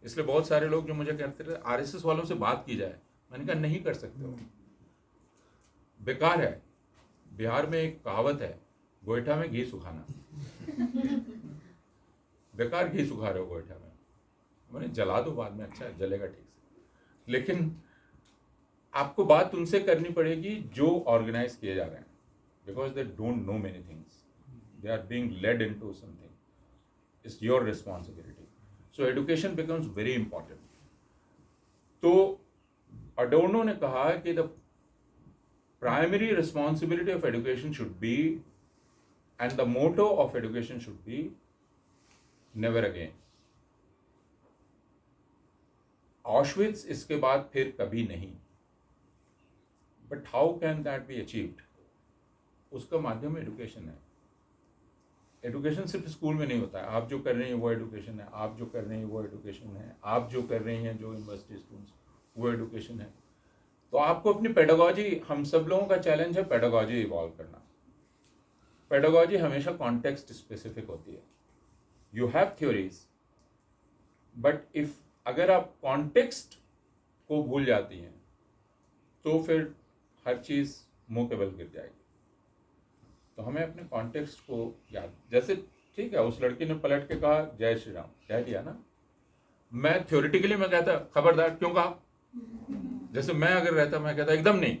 इसलिए बहुत सारे लोग जो मुझे कहते थे आरएसएस वालों से बात की जाए, मैंने कहा नहीं कर सकते हो, बेकार है। बिहार में एक कहावत है, गोईठा में घी सुखाना, बेकार घी सुखा रहे हो गोईठा में, मैंने जला दो बाद में, अच्छा जलेगा ठीक से। लेकिन आपको बात उनसे करनी पड़ेगी जो ऑर्गेनाइज किए जा रहे हैं, because they don't know many things, they are being led into something, it's your responsibility. So education becomes very important. तो अडोर्नो ने कहा कि the primary responsibility of education should be, and the motto of education should be, never again. Auschwitz इसके बाद फिर कभी नहीं, but how can that be achieved, उसका माध्यम एजुकेशन है। एजुकेशन सिर्फ स्कूल में नहीं होता है, आप जो कर रहे हैं वो एजुकेशन है, आप जो कर रहे हैं वो एजुकेशन है, आप जो कर रहे हैं जो यूनिवर्सिटी स्टूडेंट्स वो एजुकेशन है। तो आपको अपनी पेडागॉजी, हम सब लोगों का चैलेंज है पेडागॉजी इवॉल्व करना। पेडागॉजी हमेशा कॉन्टेक्स्ट स्पेसिफिक होती है। You have theories, but if अगर आप कॉन्टेक्स्ट को भूल जाती हैं तो फिर हर चीज़ मुंह के बल गिर जाएगी। तो हमें अपने कॉन्टेक्स्ट को याद, जैसे ठीक है उस लड़की ने पलट के कहा जय श्री राम, कह दिया ना, मैं थ्योरेटिकली मैं कहता खबरदार क्यों कहा, जैसे मैं अगर रहता मैं कहता एकदम नहीं,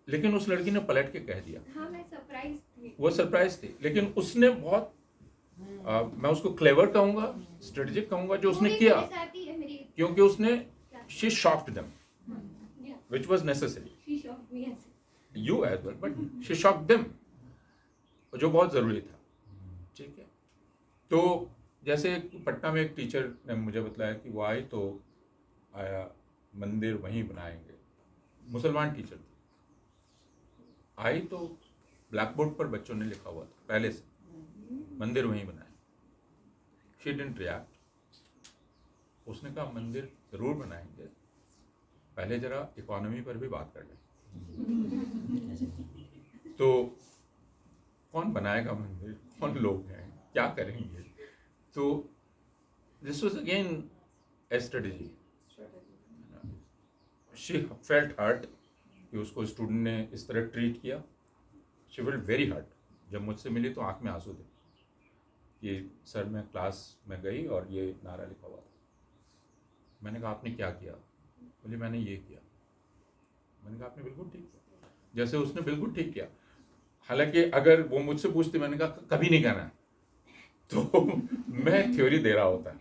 लेकिन उस लड़की ने पलट के कह दिया। हाँ, मैं सरप्राइज थी। वो सरप्राइज थी, लेकिन उसने बहुत मैं उसको क्लेवर कहूंगा, स्ट्रेटेजिक कहूंगा जो उसने किया, मेरे साथ ही है मेरी क्योंकि उसने she shocked them which was necessary, she shocked me as you as well, but she shocked them, जो बहुत ज़रूरी था। ठीक है, तो जैसे पटना में एक टीचर ने मुझे बताया कि वो आई तो आया मंदिर वहीं बनाएंगे, मुसलमान टीचर थी, आई तो ब्लैक बोर्ड पर बच्चों ने लिखा हुआ था पहले से, मंदिर वहीं बनाएंगे। शी डिडंट रिएक्ट, उसने कहा मंदिर ज़रूर बनाएंगे, पहले जरा इकोनॉमी पर भी बात कर लें। तो कौन बनाएगा मंदिर, कौन लोग हैं, क्या करेंगे? तो this was again a strategy. She felt hurt कि उसको स्टूडेंट ने इस तरह ट्रीट किया। She felt very hurt. जब मुझसे मिली तो आंख में आंसू थे कि सर मैं क्लास में गई और ये नारा लिखा हुआ था। मैंने कहा आपने क्या किया? बोली मैंने ये किया। मैंने कहा आपने बिल्कुल ठीक किया, जैसे उसने बिल्कुल ठीक किया। हालांकि अगर वो मुझसे पूछती, मैंने कहा कभी नहीं कहना, तो मैं थ्योरी दे रहा होता,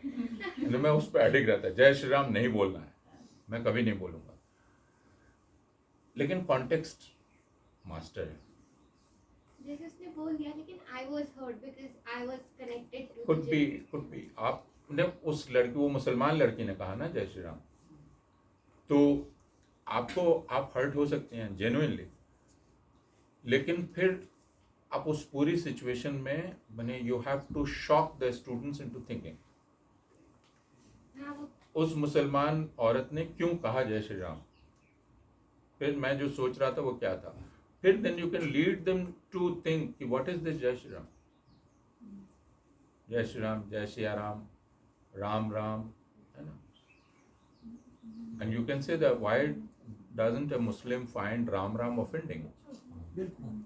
मैं उस पर एडिक्ट रहता, जय श्री राम नहीं बोलना है, मैं कभी नहीं बोलूँगा। लेकिन कॉन्टेक्स्ट मास्टर है। जैसे उसने बोल दिया, लेकिन I was hurt because I was connected to कुछ भी आपने उस लड़की, वो मुसलमान लड़की ने कहा ना जय श्री राम, तो आपको आप हर्ट हो सकते हैं जेन्युइनली, लेकिन फिर आप उस पूरी सिचुएशन में बने, you have to shock the students into thinking हाँ, वो उस मुसलमान औरत ने क्यों कहा जय श्री राम। फिर मैं जो सोच रहा था वो क्या था, फिर then you can lead them to think कि what is this Jai Shri Ram. जय श्री राम, जय सिया राम, राम राम, है ना। And you can say that why doesn't a Muslim find Ram Ram offending. बिल्कुल।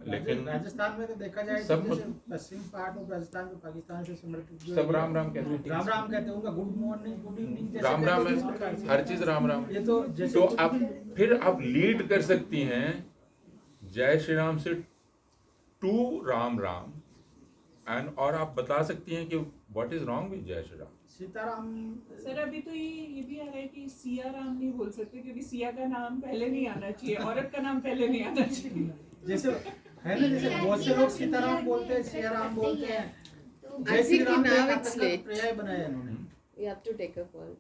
लेकिन राजस्थान में तो देखा जाए सब तो जैसे पश्चिम पार्ट ऑफ राजस्थान में पाकिस्तान से समर्थित जो सब है, राम राम कहते हैं। राम राम कहते हैं, उनका गुड मॉर्निंग गुड इवनिंग जैसे राम राम कहते हैं, इस है, प्रकार से। हर चीज राम राम। ये तो जैसे तो आप फिर आप लीड कर सकती हैं जय श्री राम से टू राम राम, एंड और आप बता सकती हैं कि व्हाट इज रॉन्ग विद जय श्री राम। सीताराम सर अभी तो ये भी आ रहा है कि सिया राम नहीं बोल सकते, क्योंकि सिया का नाम पहले नहीं आना चाहिए, औरत का नाम पहले नहीं आना चाहिए। जैसे है ना, जैसे बहुत से लोग सीताराम बोलते हैं, सिया राम बोलते हैं, तो जय श्री राम now का it's मतलब late. पर्याय बनाया इन्होंने। You have to take a call.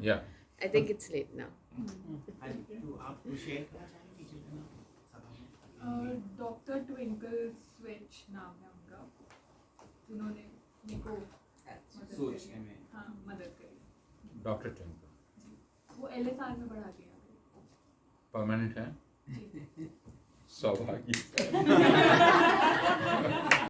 या I think it's late now. तो आप कुछ शेयर करना चाहेंगे टीचर का नाम सभा में? डॉक्टर ट्विंकल स्विच नाम है उनका, उन्होंने मेरे को मदद सोचने करी। में। हाँ, मदद करी। डॉक्टर ट्विंकल वो LSR में पढ़ाती हैं। परमानेंट है, जी। सौभाग्य।